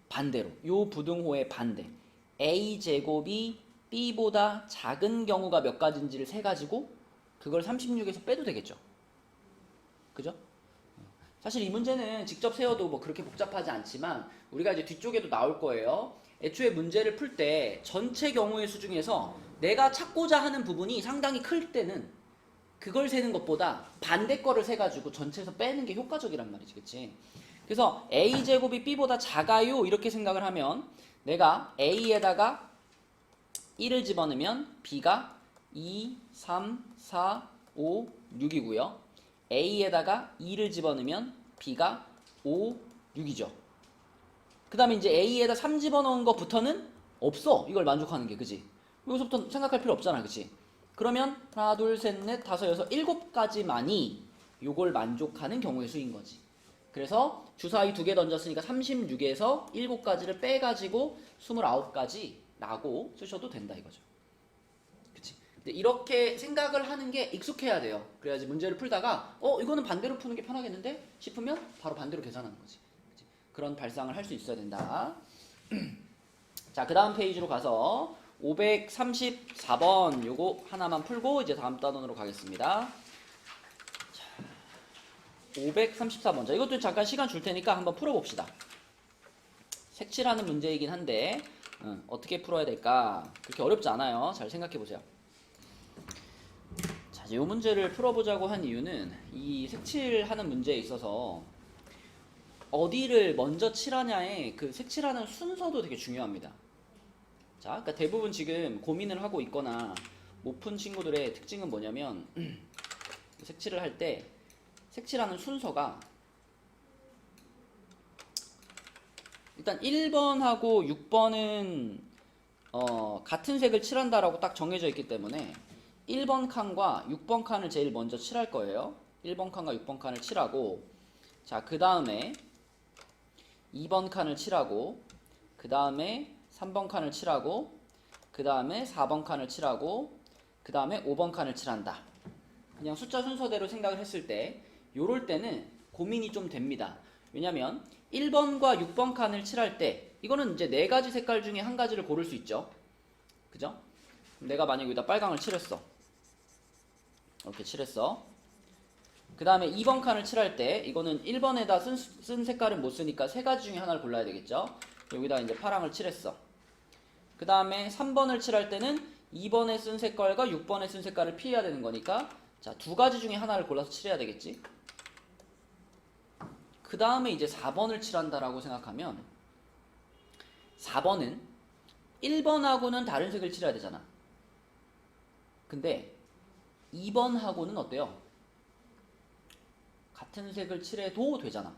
반대로 요 부등호의 반대 a제곱이 b보다 작은 경우가 몇 가지인지를 세가지고 그걸 36에서 빼도 되겠죠. 그죠? 사실 이 문제는 직접 세워도 뭐 그렇게 복잡하지 않지만 우리가 이제 뒤쪽에도 나올 거예요. 애초에 문제를 풀 때 전체 경우의 수 중에서 내가 찾고자 하는 부분이 상당히 클 때는 그걸 세는 것보다 반대 거를 세가지고 전체에서 빼는 게 효과적이란 말이지. 그치? 그래서 a제곱이 b보다 작아요 이렇게 생각을 하면 내가 a에다가 1을 집어넣으면 b가 2, 3, 4, 5, 6이고요. a에다가 2를 집어넣으면 b가 5, 6이죠. 그 다음에 이제 a에다 3 집어넣은 것부터는 없어. 이걸 만족하는 게. 그지? 여기서부터 생각할 필요 없잖아. 그치? 그러면 하나, 둘, 셋, 넷, 다섯, 여섯, 7가지만이 요걸 만족하는 경우의 수인 거지. 그래서 주사위 2개 던졌으니까 36에서 7가지를 빼가지고 29가지 라고 쓰셔도 된다 이거죠. 그치? 근데 이렇게 생각을 하는 게 익숙해야 돼요. 그래야지 문제를 풀다가 이거는 반대로 푸는 게 편하겠는데 싶으면 바로 반대로 계산하는 거지. 그치? 그런 발상을 할 수 있어야 된다. 자, 그 다음 페이지로 가서 534번 요거 하나만 풀고 이제 다음 단원으로 가겠습니다. 534번. 자, 이것도 잠깐 시간 줄 테니까 한번 풀어봅시다. 색칠하는 문제이긴 한데 어떻게 풀어야 될까? 그렇게 어렵지 않아요. 잘 생각해보세요. 자, 이 문제를 풀어보자고 한 이유는 이 색칠하는 문제에 있어서 어디를 먼저 칠하냐의 그 색칠하는 순서도 되게 중요합니다. 자, 그러니까 대부분 지금 고민을 하고 있거나 못 푼 친구들의 특징은 뭐냐면 색칠을 할 때 색칠하는 순서가 일단 1번하고 6번은 같은 색을 칠한다라고 딱 정해져 있기 때문에 1번 칸과 6번 칸을 제일 먼저 칠할 거예요. 1번 칸과 6번 칸을 칠하고 자, 그 다음에 2번 칸을 칠하고 그 다음에 3번 칸을 칠하고 그 다음에 4번 칸을 칠하고 그 다음에 5번 칸을 칠한다. 그냥 숫자 순서대로 생각을 했을 때 요럴 때는 고민이 좀 됩니다. 왜냐면 1번과 6번 칸을 칠할 때 이거는 이제 4가지 색깔 중에 한 가지를 고를 수 있죠. 그죠? 내가 만약에 여기다 빨강을 칠했어. 이렇게 칠했어. 그 다음에 2번 칸을 칠할 때 이거는 1번에다 쓴 색깔은 못 쓰니까 3가지 중에 하나를 골라야 되겠죠. 여기다 이제 파랑을 칠했어. 그 다음에 3번을 칠할 때는 2번에 쓴 색깔과 6번에 쓴 색깔을 피해야 되는 거니까 자, 2가지 중에 하나를 골라서 칠해야 되겠지. 그 다음에 이제 4번을 칠한다라고 생각하면 4번은 1번하고는 다른 색을 칠해야 되잖아. 근데 2번하고는 어때요? 같은 색을 칠해도 되잖아.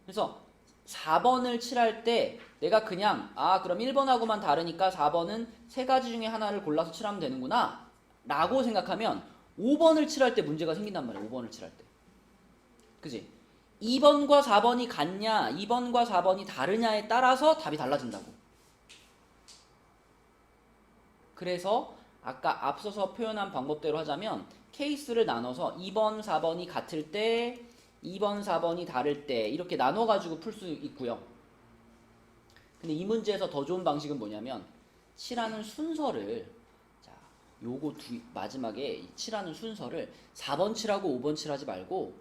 그래서 4번을 칠할 때 내가 그냥 그럼 1번하고만 다르니까 4번은 3가지 중에 하나를 골라서 칠하면 되는구나 라고 생각하면 5번을 칠할 때 문제가 생긴단 말이야. 5번을 칠할 때. 그지? 2번과 4번이 같냐 2번과 4번이 다르냐에 따라서 답이 달라진다고. 그래서 아까 앞서서 표현한 방법대로 하자면 케이스를 나눠서 2번, 4번이 같을 때 2번, 4번이 다를 때 이렇게 나눠가지고 풀 수 있고요. 근데 이 문제에서 더 좋은 방식은 뭐냐면 칠하는 순서를 요거 마지막에 칠하는 순서를 4번 칠하고 5번 칠하지 말고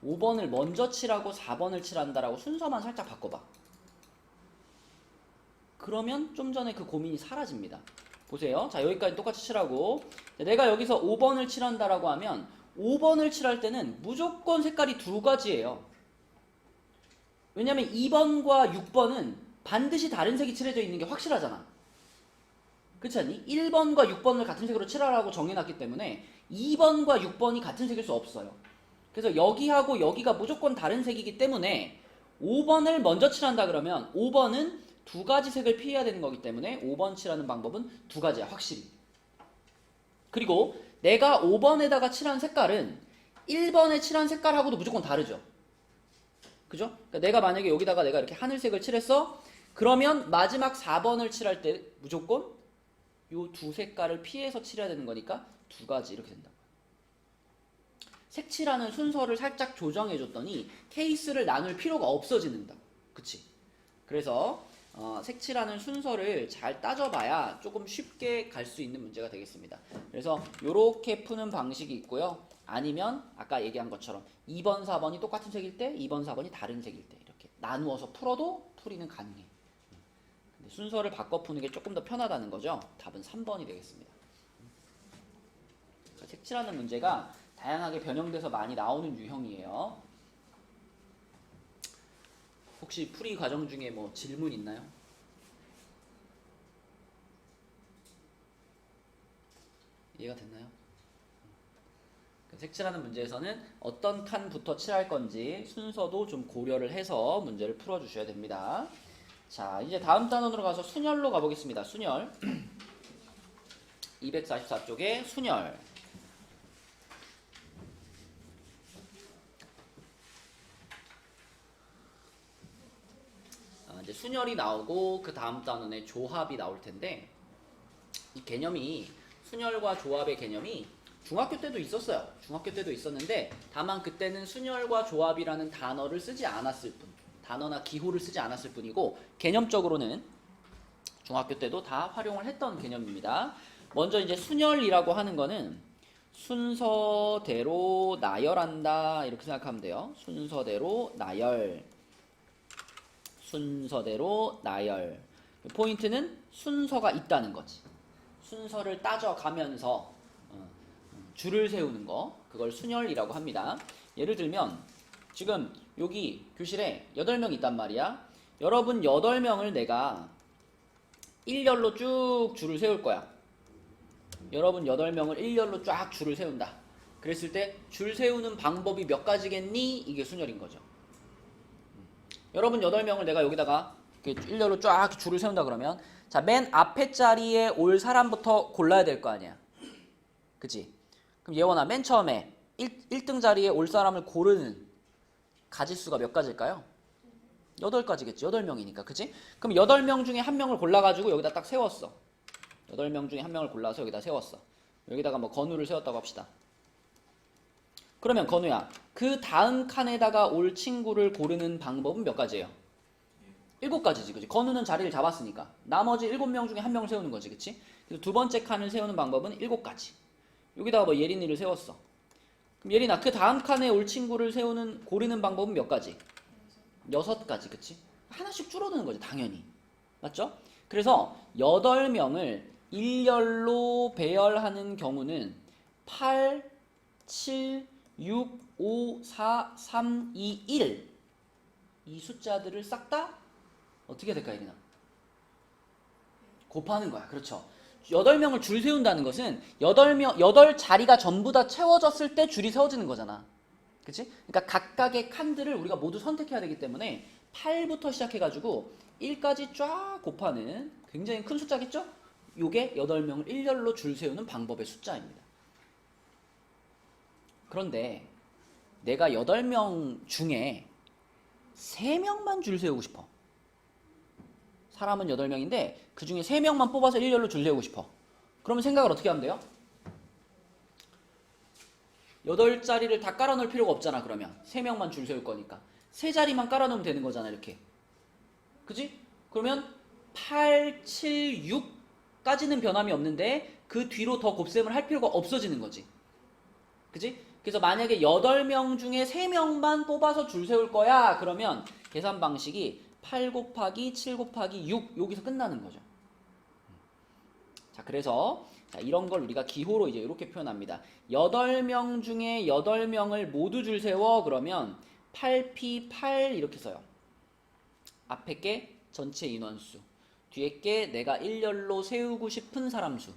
5번을 먼저 칠하고 4번을 칠한다라고 순서만 살짝 바꿔봐. 그러면 좀 전에 그 고민이 사라집니다. 보세요. 자, 여기까지 똑같이 칠하고 내가 여기서 5번을 칠한다라고 하면 5번을 칠할 때는 무조건 색깔이 2가지예요. 왜냐면 2번과 6번은 반드시 다른 색이 칠해져 있는 게 확실하잖아. 그렇지 않니? 1번과 6번을 같은 색으로 칠하라고 정해놨기 때문에 2번과 6번이 같은 색일 수 없어요. 그래서 여기하고 여기가 무조건 다른 색이기 때문에 5번을 먼저 칠한다 그러면 5번은 두 가지 색을 피해야 되는 거기 때문에 5번 칠하는 방법은 두 가지야, 확실히. 그리고 내가 5번에다가 칠한 색깔은 1번에 칠한 색깔하고도 무조건 다르죠. 그죠? 그러니까 내가 만약에 여기다가 내가 이렇게 하늘색을 칠했어. 그러면 마지막 4번을 칠할 때 무조건 요 두 색깔을 피해서 칠해야 되는 거니까 두 가지 이렇게 된다. 색칠하는 순서를 살짝 조정해 줬더니 케이스를 나눌 필요가 없어지는다. 그치? 그래서 색칠하는 순서를 잘 따져봐야 조금 쉽게 갈 수 있는 문제가 되겠습니다. 그래서 이렇게 푸는 방식이 있고요. 아니면 아까 얘기한 것처럼 2번, 4번이 똑같은 색일 때 2번, 4번이 다른 색일 때 이렇게 나누어서 풀어도 풀이는 가능해. 근데 순서를 바꿔 푸는 게 조금 더 편하다는 거죠. 답은 3번이 되겠습니다. 색칠하는 문제가 다양하게 변형돼서 많이 나오는 유형이에요. 혹시 풀이 과정 중에 뭐 질문 있나요? 이해가 됐나요? 색칠하는 문제에서는 어떤 칸부터 칠할 건지 순서도 좀 고려를 해서 문제를 풀어주셔야 됩니다. 자, 이제 다음 단원으로 가서 순열로 가보겠습니다. 순열 244쪽에 순열. 이제 순열이 나오고 그 다음 단원에 조합이 나올 텐데 이 개념이 순열과 조합의 개념이 중학교 때도 있었어요. 중학교 때도 있었는데 다만 그때는 순열과 조합이라는 단어를 쓰지 않았을 뿐, 단어나 기호를 쓰지 않았을 뿐이고 개념적으로는 중학교 때도 다 활용을 했던 개념입니다. 먼저 이제 순열이라고 하는 거는 순서대로 나열한다 이렇게 생각하면 돼요. 순서대로 나열. 순서대로 나열. 포인트는 순서가 있다는 거지. 순서를 따져가면서 줄을 세우는 거, 그걸 순열이라고 합니다. 예를 들면 지금 여기 교실에 8명 있단 말이야. 여러분 8명을 내가 일렬로 쭉 줄을 세울 거야. 여러분 8명을 일렬로 쫙 줄을 세운다. 그랬을 때 줄 세우는 방법이 몇 가지겠니? 이게 순열인 거죠. 여러분 8명을 내가 여기다가 이렇게 일렬로 쫙 줄을 세운다 그러면 자, 맨 앞에 자리에 올 사람부터 골라야 될 거 아니야. 그치? 그럼 예원아, 맨 처음에 1등 자리에 올 사람을 고르는 가지수가 몇 가지일까요? 8가지겠지. 8명이니까. 그치? 그럼 8명 중에 한 명을 골라가지고 여기다 딱 세웠어. 8명 중에 한 명을 골라서 여기다 세웠어. 여기다가 뭐 건우를 세웠다고 합시다. 그러면 건우야, 그 다음 칸에다가 올 친구를 고르는 방법은 몇 가지예요? 7가지지, 그치? 건우는 자리를 잡았으니까 나머지 7명 중에 한 명을 세우는 거지, 그치? 그래서 두 번째 칸을 세우는 방법은 7가지. 여기다가 뭐 예린이를 세웠어. 그럼 예린아, 그 다음 칸에 올 친구를 고르는 방법은 몇 가지? 6가지, 그치? 하나씩 줄어드는 거지, 당연히. 맞죠? 그래서 8명을 일렬로 배열하는 경우는 8, 7, 6, 5, 4, 3, 2, 1 이 숫자들을 싹 다 어떻게 될까, 예린아? 곱하는 거야. 그렇죠. 8명을 줄 세운다는 것은 8자리가 전부 다 채워졌을 때 줄이 세워지는 거잖아. 그치? 그러니까 각각의 칸들을 우리가 모두 선택해야 되기 때문에 8부터 시작해가지고 1까지 쫙 곱하는 굉장히 큰 숫자겠죠? 요게 8명을 일렬로 줄 세우는 방법의 숫자입니다. 그런데 내가 8명 중에 3명만 줄 세우고 싶어. 사람은 8명인데 그 중에 3명만 뽑아서 일렬로 줄 세우고 싶어. 그러면 생각을 어떻게 하면 돼요? 8자리를 다 깔아놓을 필요가 없잖아. 그러면 3명만 줄 세울 거니까 3자리만 깔아놓으면 되는 거잖아. 이렇게. 그지? 그러면 8, 7, 6까지는 변함이 없는데 그 뒤로 더 곱셈을 할 필요가 없어지는 거지. 그지? 그래서 만약에 8명 중에 3명만 뽑아서 줄 세울 거야. 그러면 계산 방식이 8 곱하기 7 곱하기 6 여기서 끝나는 거죠. 자, 그래서 이런 걸 우리가 기호로 이제 이렇게 표현합니다. 8명 중에 8명을 모두 줄 세워. 그러면 8p8 이렇게 써요. 앞에 게 전체 인원수, 뒤에 게 내가 일렬로 세우고 싶은 사람 수.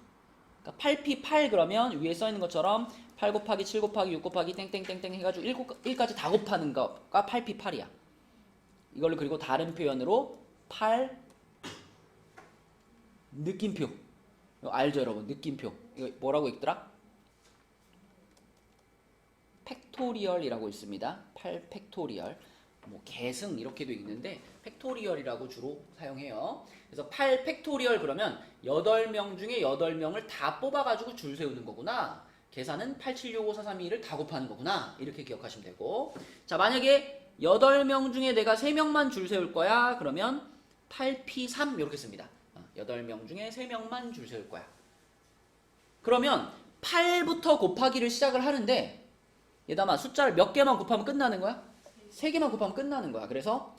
그러니까 8p8 그러면 위에 써 있는 것처럼 8 곱하기 7 곱하기 6 곱하기 땡땡땡땡 해가지고 1까지 다 곱하는 거가 8p8이야. 이걸로 그리고 다른 표현으로 8 느낌표. 이거 알죠 여러분? 느낌표. 이거 뭐라고 읽더라? 팩토리얼이라고 있습니다. 8 팩토리얼. 뭐 계승 이렇게도 읽는데 팩토리얼이라고 주로 사용해요. 그래서 8 팩토리얼 그러면 8명 중에 8명을 다 뽑아가지고 줄 세우는 거구나. 계산은 8, 7, 6, 5, 4, 3, 2, 1을 다 곱하는 거구나. 이렇게 기억하시면 되고. 자, 만약에 8명 중에 내가 3명만 줄 세울 거야. 그러면 8p3 이렇게 씁니다. 8명 중에 3명만 줄 세울 거야. 그러면 8부터 곱하기를 시작을 하는데 얘담아 숫자를 몇 개만 곱하면 끝나는 거야? 3개만 곱하면 끝나는 거야. 그래서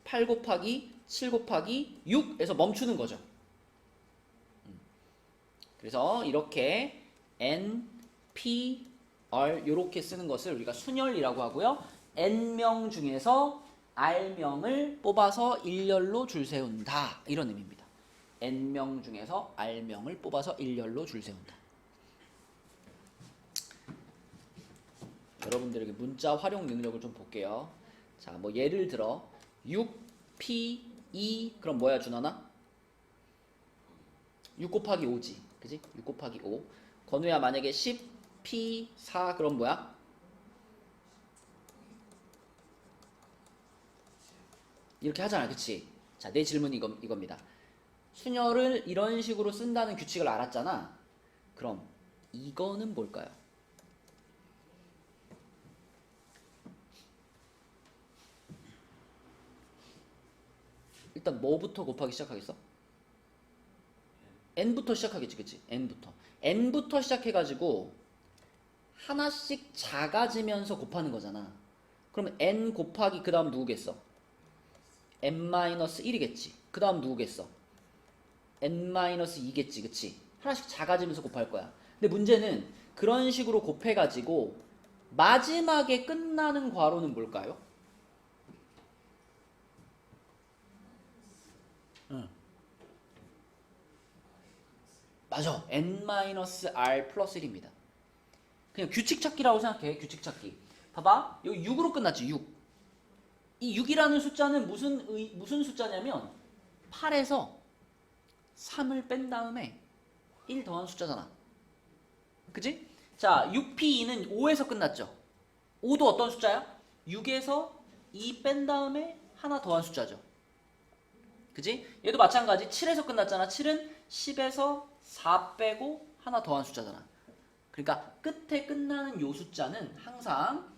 8 곱하기 7 곱하기 6에서 멈추는 거죠. 그래서 이렇게 N, P, R 이렇게 쓰는 것을 우리가 순열이라고 하고요. N명 중에서 R명을 뽑아서 일렬로 줄 세운다. 이런 의미입니다. N명 중에서 R명을 뽑아서 일렬로 줄 세운다. 여러분들에게 문자 활용 능력을 좀 볼게요. 자, 뭐 예를 들어 6p2 그럼 뭐야 준원아? 6 곱하기 5지. 그지? 6 곱하기 5. 건우야 만약에 10p4 그럼 뭐야? 이렇게 하잖아. 그치? 자, 내 질문이 이겁니다. 순열을 이런 식으로 쓴다는 규칙을 알았잖아. 그럼 이거는 뭘까요? 일단 뭐부터 곱하기 시작하겠어? n부터 시작하겠지. 그치? n부터 시작해가지고 하나씩 작아지면서 곱하는 거잖아. 그러면 n 곱하기 그 다음 누구겠어? n-1이겠지. 그 다음 누구겠어? n-2겠지. 그치? 하나씩 작아지면서 곱할 거야. 근데 문제는 그런 식으로 곱해가지고 마지막에 끝나는 괄호는 뭘까요? 응. 맞아. n-r 플러스 1입니다. 그냥 규칙 찾기라고 생각해. 규칙 찾기. 봐봐. 여기 6으로 끝났지. 6. 이 6이라는 숫자는 무슨 숫자냐면 8에서 3을 뺀 다음에 1 더한 숫자잖아. 그치? 자, 6p2는 5에서 끝났죠. 5도 어떤 숫자야? 6에서 2 뺀 다음에 하나 더한 숫자죠. 그치? 얘도 마찬가지. 7에서 끝났잖아. 7은 10에서 4 빼고 하나 더한 숫자잖아. 그러니까 끝에 끝나는 요 숫자는 항상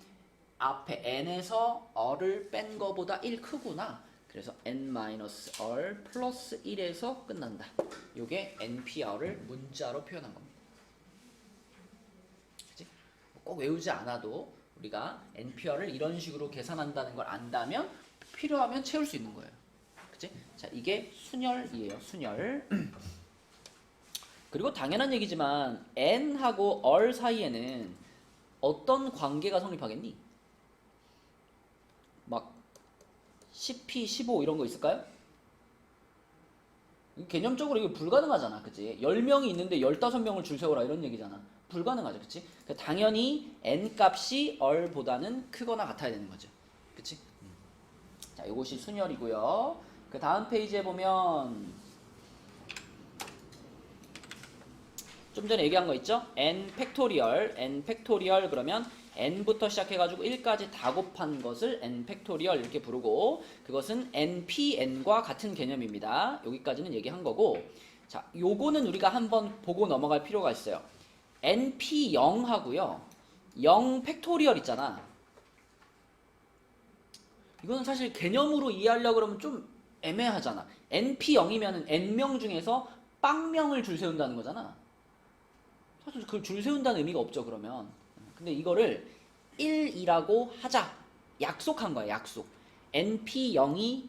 앞에 n에서 r을 뺀 거보다 1 크구나. 그래서 n-r 플러스 1에서 끝난다. 요게 npr을 문자로 표현한 겁니다. 그치? 꼭 외우지 않아도 우리가 npr를 이런 식으로 계산한다는 걸 안다면 필요하면 채울 수 있는 거예요. 그치? 자, 이게 순열이에요. 순열. 그리고 당연한 얘기지만 n하고 r 사이에는 어떤 관계가 성립하겠니? 막 10p, 15 이런 거 있을까요? 개념적으로 이거 불가능하잖아. 그치? 10명이 있는데 15명을 줄 세워라 이런 얘기잖아. 불가능하죠. 그치? 그러니까 당연히 n 값이 r보다는 크거나 같아야 되는 거죠. 그치? 자, 이것이 순열이고요. 그 다음 페이지에 보면 좀 전에 얘기한 거 있죠? n 팩토리얼 그러면 n부터 시작해가지고 1까지 다 곱한 것을 n 팩토리얼 이렇게 부르고 그것은 npn과 같은 개념입니다. 여기까지는 얘기한 거고 자, 요거는 우리가 한번 보고 넘어갈 필요가 있어요. np0하고요 0 팩토리얼 있잖아. 이거는 사실 개념으로 이해하려고 그러면 좀 애매하잖아. np0이면은 n명 중에서 빵명을 줄 세운다는 거잖아. 사실 그걸 줄 세운다는 의미가 없죠. 그러면 근데 이거를 1이라고 하자 약속한 거야. 약속. np0이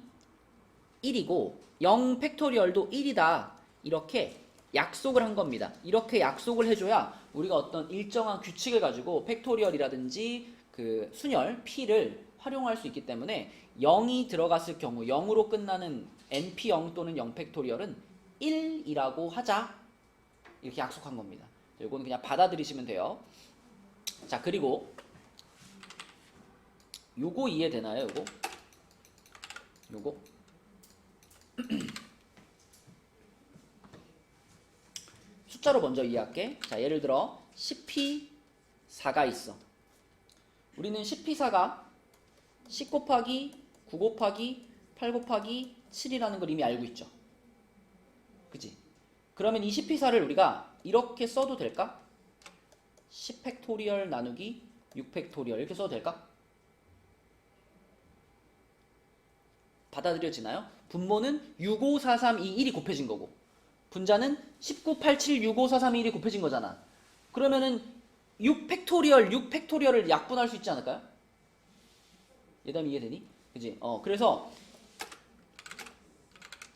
1이고 0 팩토리얼도 1이다 이렇게 약속을 한 겁니다. 이렇게 약속을 해줘야 우리가 어떤 일정한 규칙을 가지고 팩토리얼이라든지 그 순열 p를 활용할 수 있기 때문에 0이 들어갔을 경우 0으로 끝나는 np0 또는 0 팩토리얼은 1이라고 하자 이렇게 약속한 겁니다. 이거는 그냥 받아들이시면 돼요. 자, 그리고 요거 이해되나요? 요거 숫자로 먼저 이해할게. 자, 예를 들어 10p4가 있어. 우리는 10p4가 10 곱하기 9 곱하기 8 곱하기 7이라는 걸 이미 알고 있죠. 그치? 그러면 이 10p4를 우리가 이렇게 써도 될까? 10 팩토리얼 나누기 6 팩토리얼 이렇게 써도 될까? 받아들여지나요? 분모는 65432 1이 곱해진 거고 분자는 1987654321이 곱해진 거잖아. 그러면은 6 팩토리얼을 약분할 수 있지 않을까요? 예담 이해되니? 그지? 그래서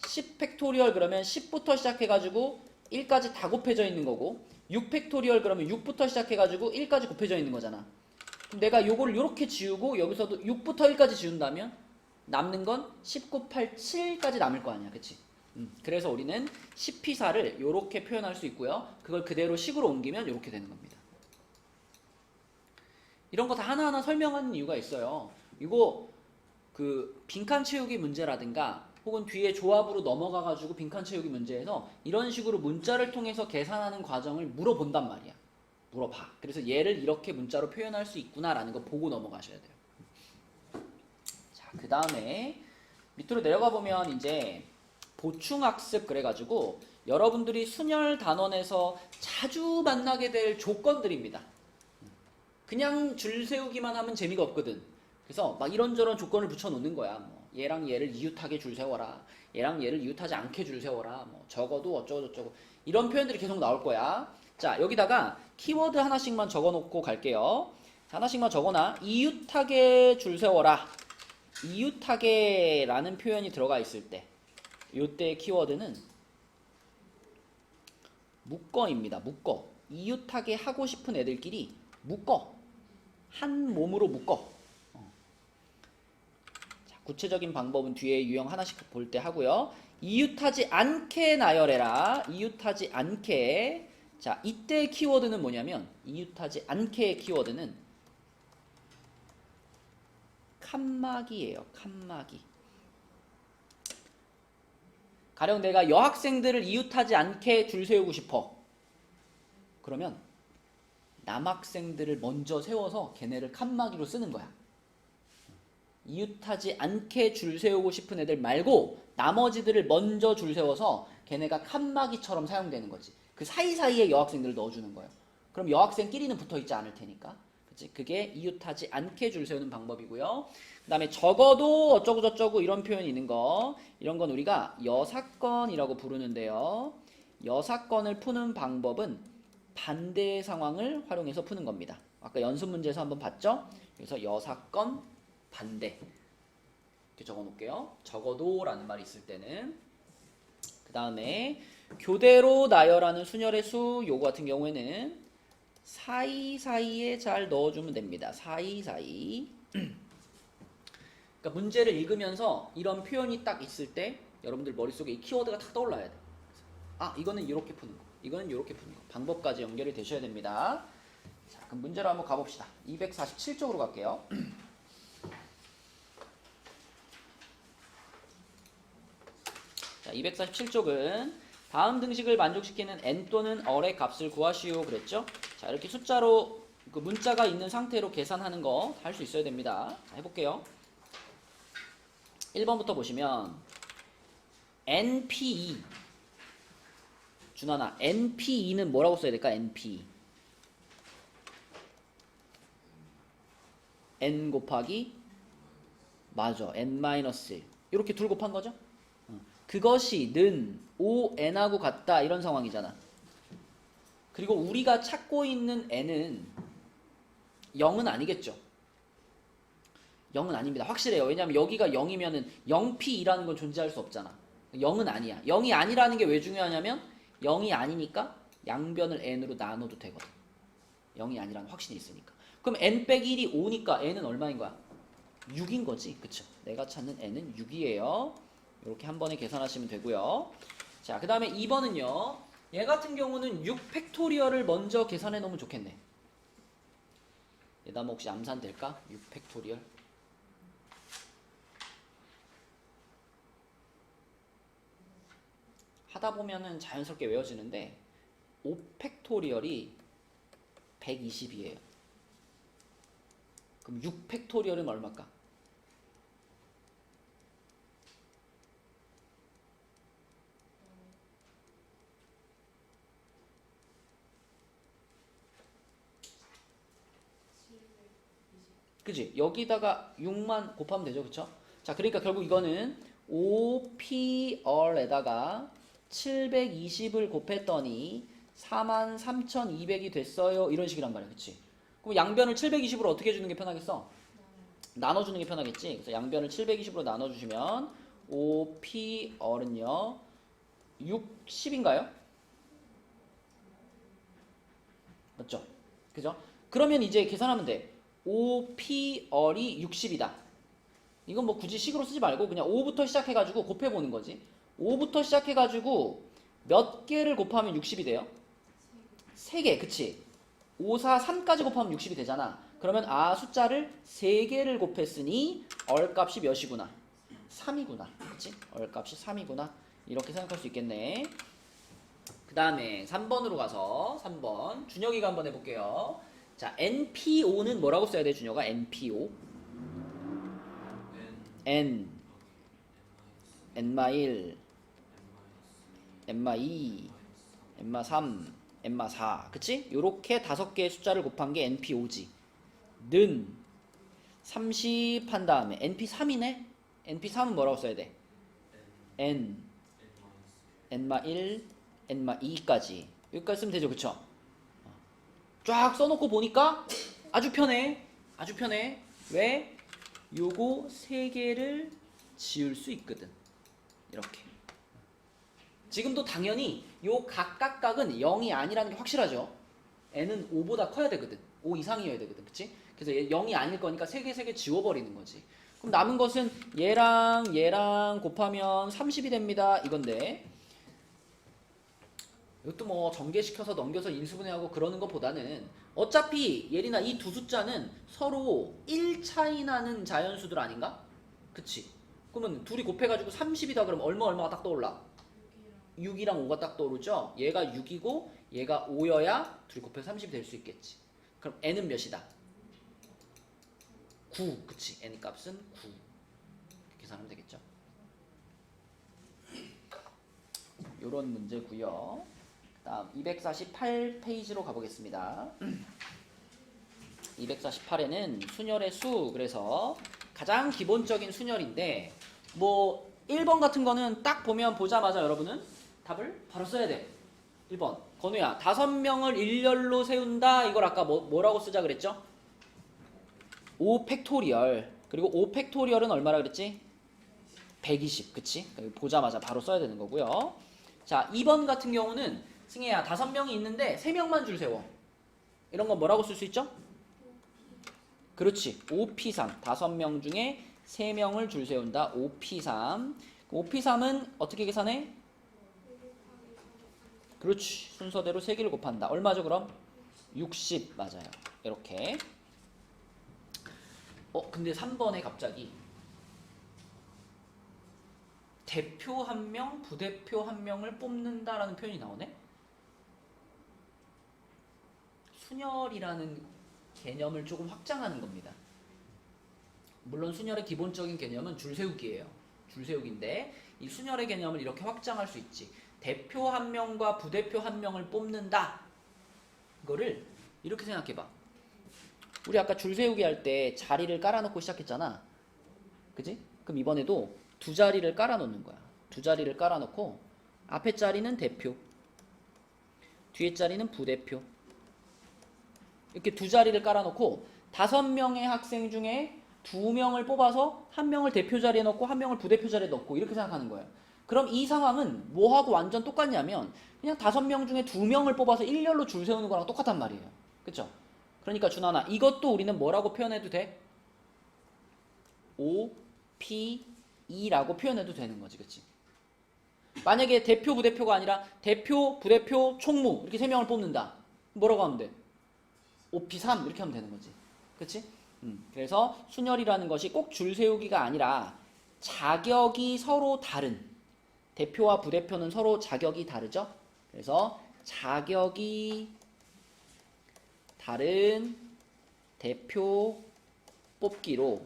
10 팩토리얼 그러면 10부터 시작해가지고 1까지 다 곱해져 있는 거고 6 팩토리얼 그러면 6부터 시작해가지고 1까지 곱해져 있는 거잖아. 그럼 내가 요거를 요렇게 지우고 여기서도 6부터 1까지 지운다면 남는 건 1987까지 남을 거 아니야. 그치? 그래서 우리는 10p4를 요렇게 표현할 수 있고요. 그걸 그대로 식으로 옮기면 요렇게 되는 겁니다. 이런 거 다 하나하나 설명하는 이유가 있어요. 이거 그 빈칸 채우기 문제라든가 혹은 뒤에 조합으로 넘어가가지고 빈칸 채우기 문제에서 이런 식으로 문자를 통해서 계산하는 과정을 물어본단 말이야. 물어봐. 그래서 얘를 이렇게 문자로 표현할 수 있구나라는 거 보고 넘어가셔야 돼요. 자, 그 다음에 밑으로 내려가 보면 이제 보충학습 그래가지고 여러분들이 순열 단원에서 자주 만나게 될 조건들입니다. 그냥 줄 세우기만 하면 재미가 없거든. 그래서 막 이런저런 조건을 붙여놓는 거야. 뭐 얘랑 얘를 이웃하게 줄 세워라. 얘랑 얘를 이웃하지 않게 줄 세워라. 뭐 적어도 어쩌고 저쩌고 이런 표현들이 계속 나올 거야. 자, 여기다가 키워드 하나씩만 적어놓고 갈게요. 하나씩만 적어놔. 이웃하게 줄 세워라. 이웃하게 라는 표현이 들어가 있을 때 요때의 키워드는 묶어입니다. 묶어. 이웃하게 하고 싶은 애들끼리 묶어. 한 몸으로 묶어. 자, 구체적인 방법은 뒤에 유형 하나씩 볼 때 하고요. 이웃하지 않게 나열해라. 이웃하지 않게. 자, 이때 키워드는 뭐냐면 이웃하지 않게의 키워드는 칸막이에요. 칸막이. 가령 내가 여학생들을 이웃하지 않게 줄 세우고 싶어. 그러면 남학생들을 먼저 세워서 걔네를 칸막이로 쓰는 거야. 이웃하지 않게 줄 세우고 싶은 애들 말고 나머지들을 먼저 줄 세워서 걔네가 칸막이처럼 사용되는 거지. 그 사이사이에 여학생들을 넣어주는 거예요. 그럼 여학생끼리는 붙어있지 않을 테니까. 그치? 그게 이웃하지 않게 줄 세우는 방법이고요. 그 다음에 적어도 어쩌고 저쩌고 이런 표현이 있는 거, 이런 건 우리가 여사건이라고 부르는데요. 여사건을 푸는 방법은 반대의 상황을 활용해서 푸는 겁니다. 아까 연습 문제에서 한번 봤죠? 그래서 여사건 반대 이렇게 적어 놓을게요. 적어도 라는 말이 있을 때는. 그 다음에 교대로 나열하는 순열의 수, 요거 같은 경우에는 사이사이에 잘 넣어주면 됩니다. 사이사이. 그러니까 문제를 읽으면서 이런 표현이 딱 있을 때 여러분들 머릿속에 이 키워드가 딱 떠올라야 돼. 아, 이거는 이렇게 푸는 거, 이거는 이렇게 푸는 거. 방법까지 연결이 되셔야 됩니다. 자, 그럼 문제로 한번 가봅시다. 247쪽으로 갈게요. 자, 247쪽은 다음 등식을 만족시키는 n 또는 얼의 값을 구하시오 그랬죠? 자, 이렇게 숫자로 그 문자가 있는 상태로 계산하는 거 할 수 있어야 됩니다. 자, 해볼게요. 1번부터 보시면 NP2 준하나 NP2는 뭐라고 써야 될까? NP N 곱하기 맞아 N-1 이렇게 둘 곱한 거죠? 그것이 는 ON하고 같다 이런 상황이잖아. 그리고 우리가 찾고 있는 N은 0은 아니겠죠? 0은 아닙니다. 확실해요. 왜냐하면 여기가 0이면은 0P2라는 건 존재할 수 없잖아. 0은 아니야. 0이 아니라는 게 왜 중요하냐면 0이 아니니까 양변을 n으로 나눠도 되거든. 0이 아니라는 확신이 있으니까. 그럼 n 빼기 1이 5니까 n은 얼마인 거야? 6인 거지. 그쵸? 내가 찾는 n은 6이에요. 이렇게 한 번에 계산하시면 되고요. 자, 그 다음에 2번은요. 얘 같은 경우는 6 팩토리얼을 먼저 계산해 놓으면 좋겠네. 얘다 뭐 혹시 암산 될까? 6팩토리얼. 하다 보면은 자연스럽게 외워지는데 5팩토리얼이 120이에요. 그럼 6팩토리얼은 얼마일까? 그지? 여기다가 6만 곱하면 되죠. 그쵸? 자, 그러니까 결국 이거는 5PR에다가 720을 곱했더니 43,200이 됐어요. 이런 식이란 말이야. 그치? 그럼 양변을 720으로 어떻게 해주는 게 편하겠어? 나눠주는 게 편하겠지? 그래서 양변을 720으로 나눠주시면 5PR은요 60인가요? 맞죠? 그죠? 그러면 이제 계산하면 돼. 5PR이 60이다. 이건 뭐 굳이 식으로 쓰지 말고 그냥 5부터 시작해가지고 곱해보는 거지. 5부터 시작해가지고 몇 개를 곱하면 60이 돼요? 3개, 그치? 5, 4, 3까지 곱하면 60이 되잖아. 그러면 숫자를 3개를 곱했으니 얼값이 몇이구나? 3이구나. 그치? 얼값이 3이구나. 이렇게 생각할 수 있겠네. 그 다음에 3번으로 가서 3번 준혁이가 한번 해볼게요. 자, NPO는 뭐라고 써야 돼, 준혁아? NPO N N-1 N-2 N-3 N-4 그치? 요렇게 5개의 숫자를 곱한 게 NPO지. 는 30 한 다음에 NP3이네? NP3은 뭐라고 써야 돼? N N-1 N-2까지 여기까지 쓰면 되죠. 그쵸? 쫙 써놓고 보니까 아주 편해. 아주 편해. 왜? 요거 3개를 지울 수 있거든. 이렇게. 지금도 당연히 요 각각각은 0이 아니라는 게 확실하죠. n은 5보다 커야 되거든. 5 이상이어야 되거든. 그치? 그래서 얘 0이 아닐 거니까 3개 지워버리는 거지. 그럼 남은 것은 얘랑 곱하면 30이 됩니다. 이건데 이것도 뭐 전개시켜서 넘겨서 인수분해하고 그러는 것보다는 어차피 예린아 이 두 숫자는 서로 1 차이 나는 자연수들 아닌가? 그치? 그러면 둘이 곱해가지고 30이다 그러면 얼마가 딱 떠올라? 6이랑 5가 딱 떠오르죠? 얘가 6이고 얘가 5여야 둘이 곱해서 30이 될 수 있겠지. 그럼 n은 몇이다? 9. 그치? n 값은 9. 계산하면 되겠죠? 요런 문제고요. 다음 248페이지로 가보겠습니다. 248에는 순열의 수, 그래서 가장 기본적인 순열인데 뭐 1번 같은 거는 딱 보면 보자마자 여러분은 답을 바로 써야 돼. 1번 건우야 5명을 일렬로 세운다. 이걸 아까 뭐라고 쓰자 그랬죠? 5팩토리얼. 그리고 5팩토리얼은 얼마라 그랬지? 120. 그치? 보자마자 바로 써야 되는 거고요. 자 2번 같은 경우는 승혜야 5명이 있는데 3명만 줄 세워. 이런 건 뭐라고 쓸 수 있죠? 그렇지. 5P3. 5명 중에 3명을 줄 세운다. 5P3. 5P3은 어떻게 계산해? 그렇지. 순서대로 3개를 곱한다. 얼마죠 그럼? 60. 맞아요. 이렇게. 근데 3번에 갑자기 대표 1명, 부대표 1명을 뽑는다라는 표현이 나오네? 순열이라는 개념을 조금 확장하는 겁니다. 물론 순열의 기본적인 개념은 줄세우기예요. 줄세우기인데 이 순열의 개념을 이렇게 확장할 수 있지. 대표 1명과 부대표 1명을 뽑는다. 이거를 이렇게 생각해봐. 우리 아까 줄세우기 할 때 자리를 깔아놓고 시작했잖아. 그지? 그럼 이번에도 2자리를 깔아놓는 거야. 2자리를 깔아놓고 앞에 자리는 대표, 뒤에 자리는 부대표. 이렇게 2자리를 깔아놓고 5명의 학생 중에 2명을 뽑아서 1명을 대표 자리에 넣고 1명을 부대표 자리에 넣고 이렇게 생각하는 거예요. 그럼 이 상황은 뭐하고 완전 똑같냐면 그냥 5명 중에 2명을 뽑아서 일렬로 줄 세우는 거랑 똑같단 말이에요. 그쵸? 그러니까 준하나 이것도 우리는 뭐라고 표현해도 돼? O, P, E라고 표현해도 되는 거지. 그치? 만약에 대표, 부대표가 아니라 대표, 부대표, 총무 이렇게 3명을 뽑는다. 뭐라고 하면 돼? OP3 이렇게 하면 되는 거지. 그치? 그래서 순열이라는 것이 꼭 줄 세우기가 아니라 자격이 서로 다른, 대표와 부대표는 서로 자격이 다르죠? 그래서 자격이 다른 대표 뽑기로,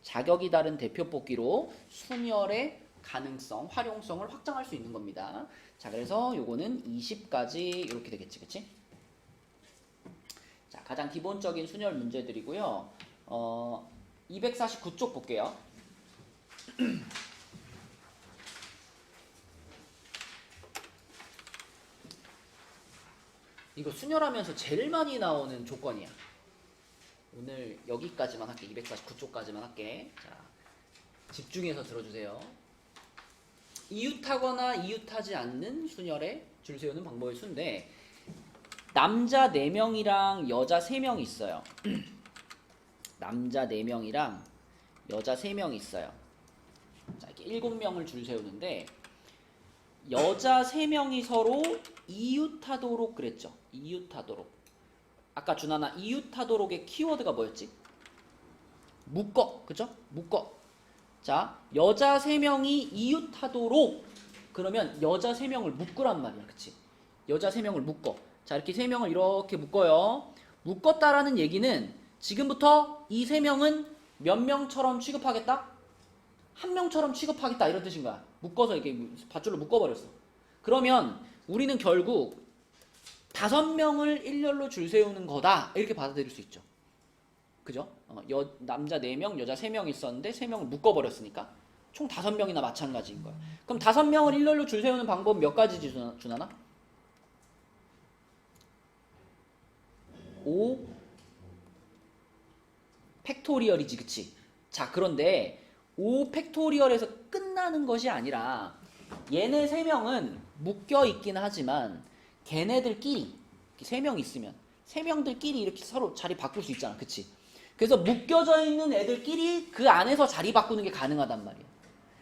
자격이 다른 대표 뽑기로 순열의 가능성, 활용성을 확장할 수 있는 겁니다. 자, 그래서 요거는 20까지 이렇게 되겠지, 그치? 자, 가장 기본적인 순열 문제들이고요. 249쪽 볼게요. 이거 순열하면서 제일 많이 나오는 조건이야. 오늘 여기까지만 할게. 249쪽까지만 할게. 자, 집중해서 들어주세요. 이웃하거나 이웃하지 않는 순열에 줄 세우는 방법의 수인데, 남자 4명이랑 여자 3명이 있어요. 남자 4명이랑 여자 3명이 있어요. 자, 이렇게 7명을 줄 세우는데, 여자 3명이 서로 이웃하도록 그랬죠. 이웃하도록. 아까 준하나 이웃하도록의 키워드가 뭐였지? 묶어. 그죠? 묶어. 자, 여자 3명이 이웃하도록, 그러면 여자 3명을 묶으란 말이야. 그치? 여자 3명을 묶어. 자, 이렇게 3명을 이렇게 묶어요. 묶었다라는 얘기는 지금부터 이 3명은 몇 명처럼 취급하겠다? 한 명처럼 취급하겠다, 이런 뜻인 거야. 묶어서 이렇게 밧줄로 묶어버렸어. 그러면 우리는 결국 5명을 일렬로 줄 세우는 거다, 이렇게 받아들일 수 있죠. 그죠? 남자 4명, 여자 3명 있었는데 3명을 묶어버렸으니까 총 5명이나 마찬가지인 거야. 그럼 5명을 일렬로 줄 세우는 방법 몇 가지지, 준하나? 5 팩토리얼이지, 그치? 자, 그런데 5 팩토리얼에서 끝나는 것이 아니라 얘네 3명은 묶여 있긴 하지만 걔네들끼리 3명 있으면 3명들끼리 이렇게 서로 자리 바꿀 수 있잖아, 그치? 그래서 묶여져 있는 애들끼리 그 안에서 자리 바꾸는 게 가능하단 말이야.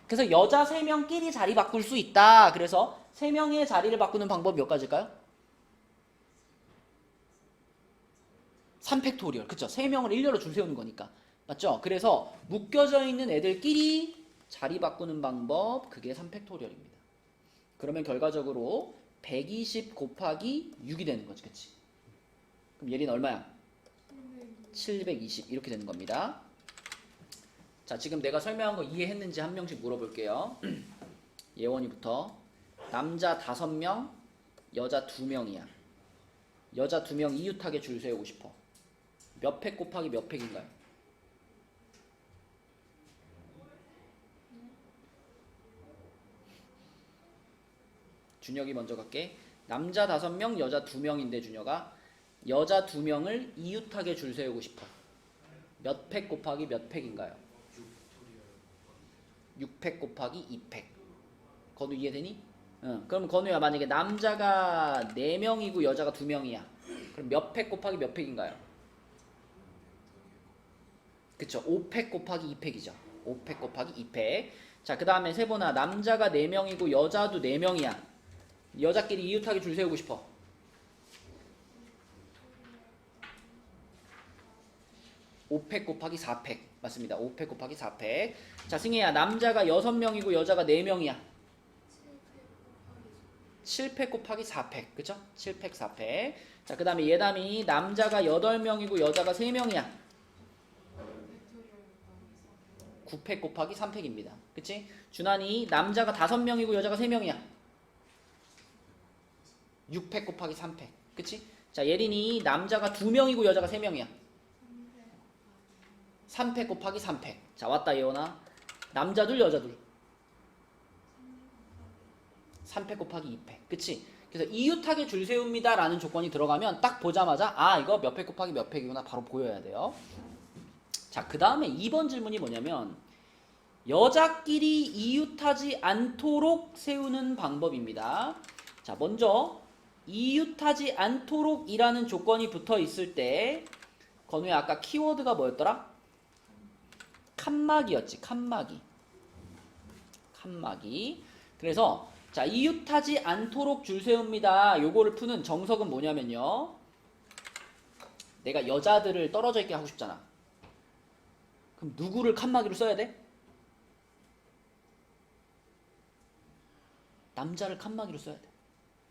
그래서 여자 3명끼리 자리 바꿀 수 있다. 그래서 3명의 자리를 바꾸는 방법 몇 가지일까요? 3팩토리얼. 그쵸? 3명을 일렬로 줄 세우는 거니까. 맞죠? 그래서 묶여져 있는 애들끼리 자리 바꾸는 방법, 그게 3팩토리얼입니다. 그러면 결과적으로 120 곱하기 6이 되는 거지. 그치? 그럼 예리는 얼마야? 720 이렇게 되는 겁니다. 자, 지금 내가 설명한 거 이해했는지 한 명씩 물어볼게요. 예원이부터. 남자 5명, 여자 2명이야. 여자 2명 이웃하게 줄 세우고 싶어. 몇 팩 곱하기 몇 팩인가요? 준혁이 먼저 갈게. 남자 5명, 여자 2명인데 준혁아, 여자 2명을 이웃하게 줄 세우고 싶어. 몇 팩 곱하기 몇 팩인가요? 6팩 곱하기 2팩. 건우 이해되니? 응. 그럼 건우야, 만약에 남자가 4명이고 여자가 2명이야. 그럼 몇 팩 곱하기 몇 팩인가요? 그쵸. 5팩 곱하기 2팩이죠. 5팩 곱하기 2팩. 자, 그 다음에 세보나, 남자가 4명이고 여자도 4명이야. 여자끼리 이웃하게 줄 세우고 싶어. 5팩 곱하기 4팩. 맞습니다. 5팩 곱하기 4팩. 자, 승희야, 남자가 6명이고 여자가 4명이야. 7팩 곱하기 4팩. 그쵸? 7팩 4팩. 자, 그 다음에 예담이, 남자가 8명이고 여자가 3명이야. 9팩 곱하기 3팩입니다. 그치? 준환이, 남자가 5명이고 여자가 3명이야. 6팩 곱하기 3팩. 그치? 자, 예린이, 남자가 2명이고 여자가 3명이야. 3팩 곱하기 3팩. 자, 왔다 예원아. 남자 둘, 여자 둘. 3팩 곱하기 2팩. 그치? 그래서 이웃하게 줄 세웁니다 라는 조건이 들어가면 딱 보자마자 아, 이거 몇 팩 곱하기 몇 팩이구나 바로 보여야 돼요. 자, 그 다음에 2번 질문이 뭐냐면 여자끼리 이웃하지 않도록 세우는 방법입니다. 자, 먼저 이웃하지 않도록 이라는 조건이 붙어 있을 때, 건우야 아까 키워드가 뭐였더라? 칸막이였지. 칸막이. 칸막이. 그래서 자, 이웃하지 않도록 줄 세웁니다. 요거를 푸는 정석은 뭐냐면요, 내가 여자들을 떨어져 있게 하고 싶잖아. 그럼 누구를 칸막이로 써야 돼? 남자를 칸막이로 써야 돼.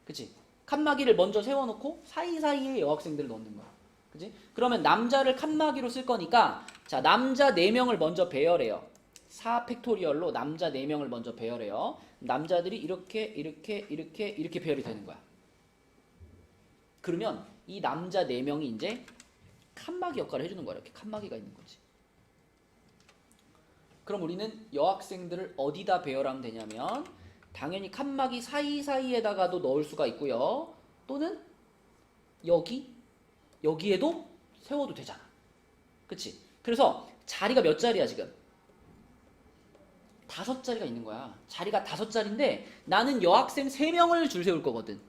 그치? 칸막이를 먼저 세워놓고 사이사이에 여학생들을 넣는 거야. 그치? 그러면 남자를 칸막이로 쓸 거니까 자, 남자 4명을 먼저 배열해요. 4 팩토리얼로 남자 4명을 먼저 배열해요. 남자들이 이렇게 배열이 되는 거야. 그러면 이 남자 4명이 이제 칸막이 역할을 해주는 거야. 이렇게 칸막이가 있는 거지. 그럼 우리는 여학생들을 어디다 배열하면 되냐면 당연히 칸막이 사이사이에다가도 넣을 수가 있고요. 또는 여기에도 세워도 되잖아. 그치? 그래서 자리가 몇 자리야 지금? 5자리가 있는 거야. 자리가 5자리인데 나는 여학생 3명을 줄 세울 거거든.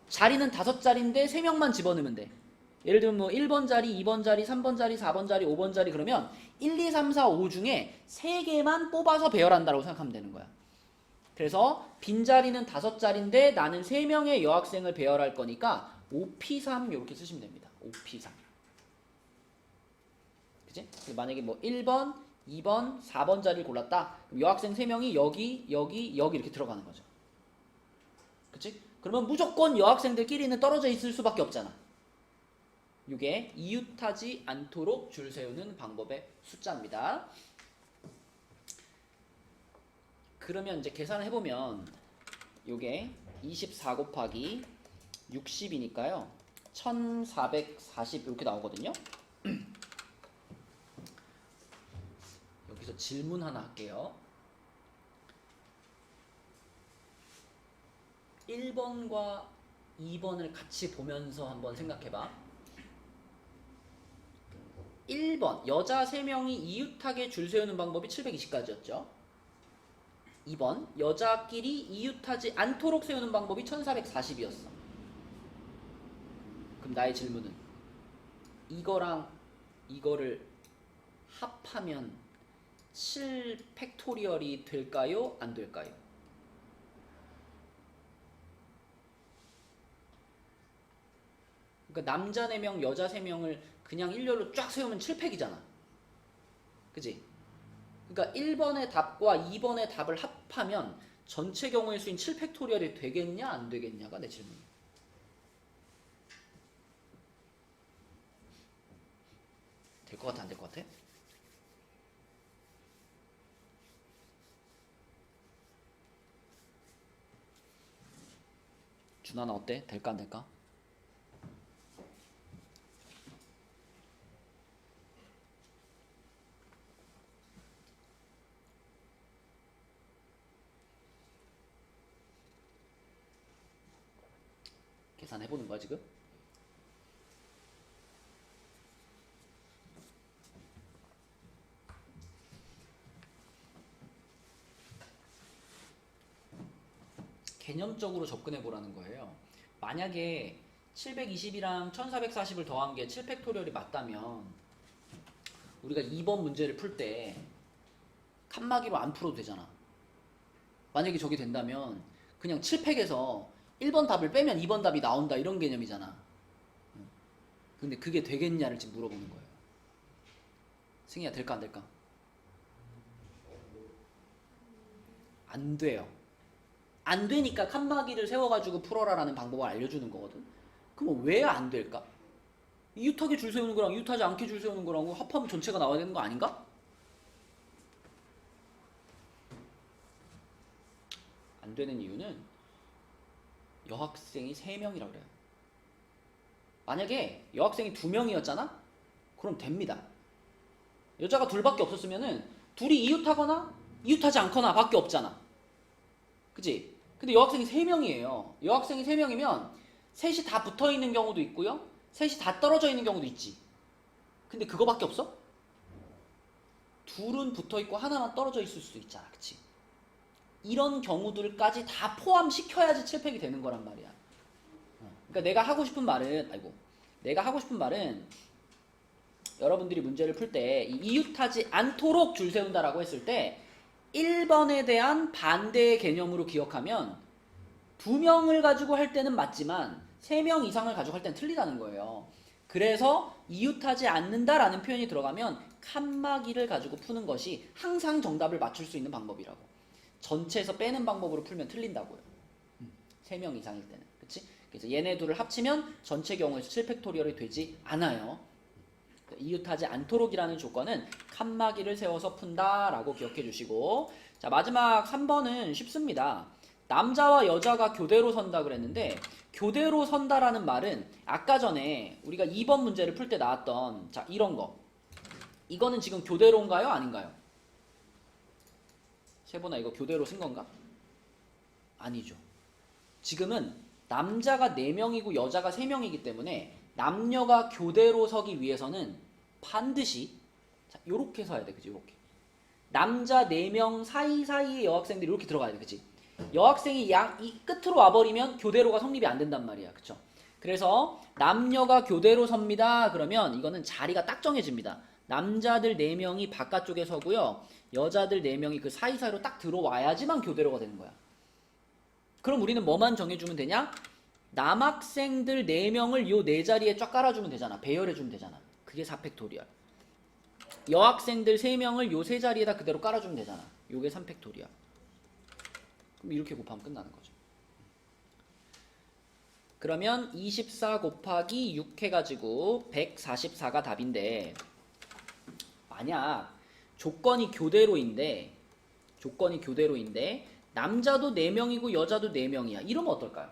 자리는 5자리인데 3명만 집어넣으면 돼. 예를 들면 뭐 1번 자리, 2번 자리, 3번 자리, 4번 자리, 5번 자리 그러면 1, 2, 3, 4, 5 중에 3개만 뽑아서 배열한다고 생각하면 되는 거야. 그래서 빈자리는 5자리인데 나는 3명의 여학생을 배열할 거니까 5P3 이렇게 쓰시면 됩니다. 5P3. 그치? 만약에 뭐 1번, 2번, 4번 자리를 골랐다. 그럼 여학생 3명이 여기 이렇게 들어가는 거죠. 그치? 그러면 무조건 여학생들끼리는 떨어져 있을 수밖에 없잖아. 이게 이웃하지 않도록 줄 세우는 방법의 숫자입니다. 그러면 이제 계산을 해보면 이게 24 곱하기 60이니까요. 1440 이렇게 나오거든요. 여기서 질문 하나 할게요. 1번과 2번을 같이 보면서 한번 생각해봐. 1번 여자 3명이 이웃하게 줄 세우는 방법이 720가지였죠. 2번 여자끼리 이웃하지 않도록 세우는 방법이 1440이었어. 그럼 나의 질문은 이거랑 이거를 합하면 7 팩토리얼이 될까요? 안 될까요? 그러니까 남자 4명, 여자 3명을 그냥 일렬로 쫙 세우면 7팩이잖아. 그치? 그러니까 1번의 답과 2번의 답을 합하면 전체 경우의 수인 7 팩토리얼이 되겠냐 안 되겠냐가 내 질문이야. 될 것 같아 안 될 것 같아? 준하나 어때? 될까 안 될까? 계산해보는 거야 지금? 개념적으로 접근해보라는 거예요. 만약에 720이랑 1440을 더한 게 7팩토리얼이 맞다면 우리가 2번 문제를 풀 때 칸막이로 안 풀어도 되잖아. 만약에 저게 된다면 그냥 7팩에서 1번 답을 빼면 2번 답이 나온다 이런 개념이잖아. 근데 그게 되겠냐를 지금 물어보는 거예요. 승희야 될까 안 될까? 안 돼요. 안 되니까 칸막이를 세워가지고 풀어라라는 방법을 알려주는 거거든. 그럼 왜 안 될까? 이웃하게 줄 세우는 거랑 이웃하지 않게 줄 세우는 거랑 합하면 전체가 나와야 되는 거 아닌가? 안 되는 이유는 여학생이 3명이라고 그래요. 만약에 여학생이 2명이었잖아? 그럼 됩니다. 여자가 둘밖에 없었으면은 둘이 이웃하거나 이웃하지 않거나 밖에 없잖아. 그치? 근데 여학생이 3명이에요. 여학생이 3명이면 셋이 다 붙어 있는 경우도 있고요. 셋이 다 떨어져 있는 경우도 있지. 근데 그거밖에 없어? 둘은 붙어 있고 하나만 떨어져 있을 수도 있잖아. 그치? 이런 경우들까지 다 포함시켜야지 7팩이 되는 거란 말이야. 그러니까 내가 하고 싶은 말은 여러분들이 문제를 풀 때 이웃하지 않도록 줄 세운다라고 했을 때 1번에 대한 반대의 개념으로 기억하면 2명을 가지고 할 때는 맞지만 3명 이상을 가지고 할 때는 틀리다는 거예요. 그래서 이웃하지 않는다라는 표현이 들어가면 칸막이를 가지고 푸는 것이 항상 정답을 맞출 수 있는 방법이라고. 전체에서 빼는 방법으로 풀면 틀린다고요. 3명 이상일 때는. 그치? 그래서 얘네 둘을 합치면 전체 경우에서 7팩토리얼이 되지 않아요. 이웃하지 않도록이라는 조건은 칸막이를 세워서 푼다라고 기억해 주시고, 자 마지막 3번은 쉽습니다. 남자와 여자가 교대로 선다 그랬는데, 교대로 선다라는 말은 아까 전에 우리가 2번 문제를 풀 때 나왔던 자 이런 거, 이거는 지금 교대로인가요? 아닌가요? 세보나 이거 교대로 쓴 건가? 아니죠. 지금은 남자가 4명이고 여자가 3명이기 때문에 남녀가 교대로 서기 위해서는 반드시 자, 요렇게 서야 돼. 그치? 요렇게. 남자 4명 사이사이에 여학생들이 이렇게 들어가야 돼. 그치? 여학생이 이 끝으로 와버리면 교대로가 성립이 안 된단 말이야. 그쵸? 그래서 남녀가 교대로 섭니다. 그러면 이거는 자리가 딱 정해집니다. 남자들 4명이 바깥쪽에 서고요. 여자들 4명이 그 사이사이로 딱 들어와야지만 교대로가 되는 거야. 그럼 우리는 뭐만 정해주면 되냐? 남학생들 4명을 요 4자리에 쫙 깔아주면 되잖아. 배열해주면 되잖아. 그게 4팩토리얼. 여학생들 3명을 요 3자리에다 그대로 깔아주면 되잖아. 요게 3팩토리얼. 그럼 이렇게 곱하면 끝나는 거죠. 그러면 24 곱하기 6 해가지고 144가 답인데, 만약 조건이 교대로인데 남자도 4명이고 여자도 4명이야. 이러면 어떨까요?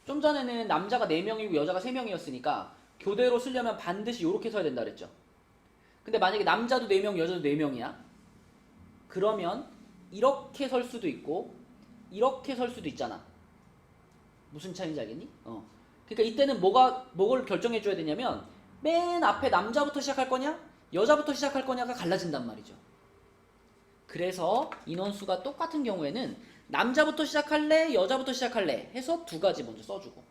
좀 전에는 남자가 4명이고 여자가 3명이었으니까 교대로 쓰려면 반드시 이렇게 서야 된다 그랬죠. 근데 만약에 남자도 4명, 여자도 4명이야? 그러면 이렇게 설 수도 있고 이렇게 설 수도 있잖아. 무슨 차이인지 알겠니? 그러니까 이때는 뭘 결정해 줘야 되냐면, 맨 앞에 남자부터 시작할 거냐 여자부터 시작할 거냐가 갈라진단 말이죠. 그래서 인원수가 똑같은 경우에는 남자부터 시작할래 여자부터 시작할래 해서 2가지 먼저 써주고,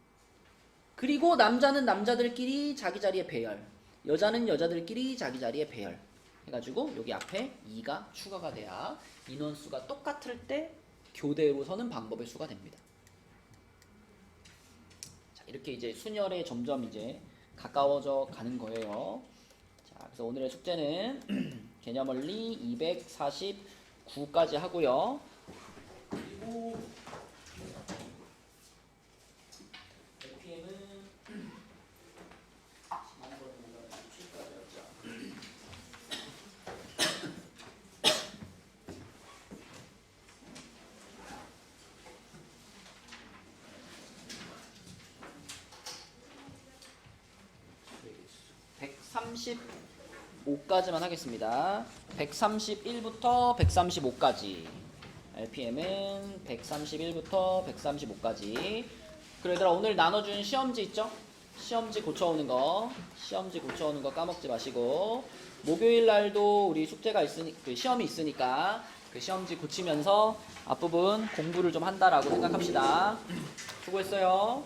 그리고 남자는 남자들끼리 자기 자리에 배열, 여자는 여자들끼리 자기 자리에 배열 해가지고 여기 앞에 2가 추가가 돼야 인원수가 똑같을 때 교대로 서는 방법의 수가 됩니다. 자, 이렇게 이제 순열에 점점 이제 가까워져 가는 거예요. 자, 그래서 오늘의 숙제는 개념원리 249까지 하고요. 그리고 LPM은 지난번보다 7까지 했죠. 수 135까지만 하겠습니다. 131부터 135까지. LPM은 131부터 135까지. 그리고 얘들아, 오늘 나눠준 시험지 있죠? 시험지 고쳐오는 거 까먹지 마시고, 목요일 날도 우리 숙제가 시험이 있으니까 그 시험지 고치면서 앞부분 공부를 좀 한다라고 생각합시다. 수고했어요.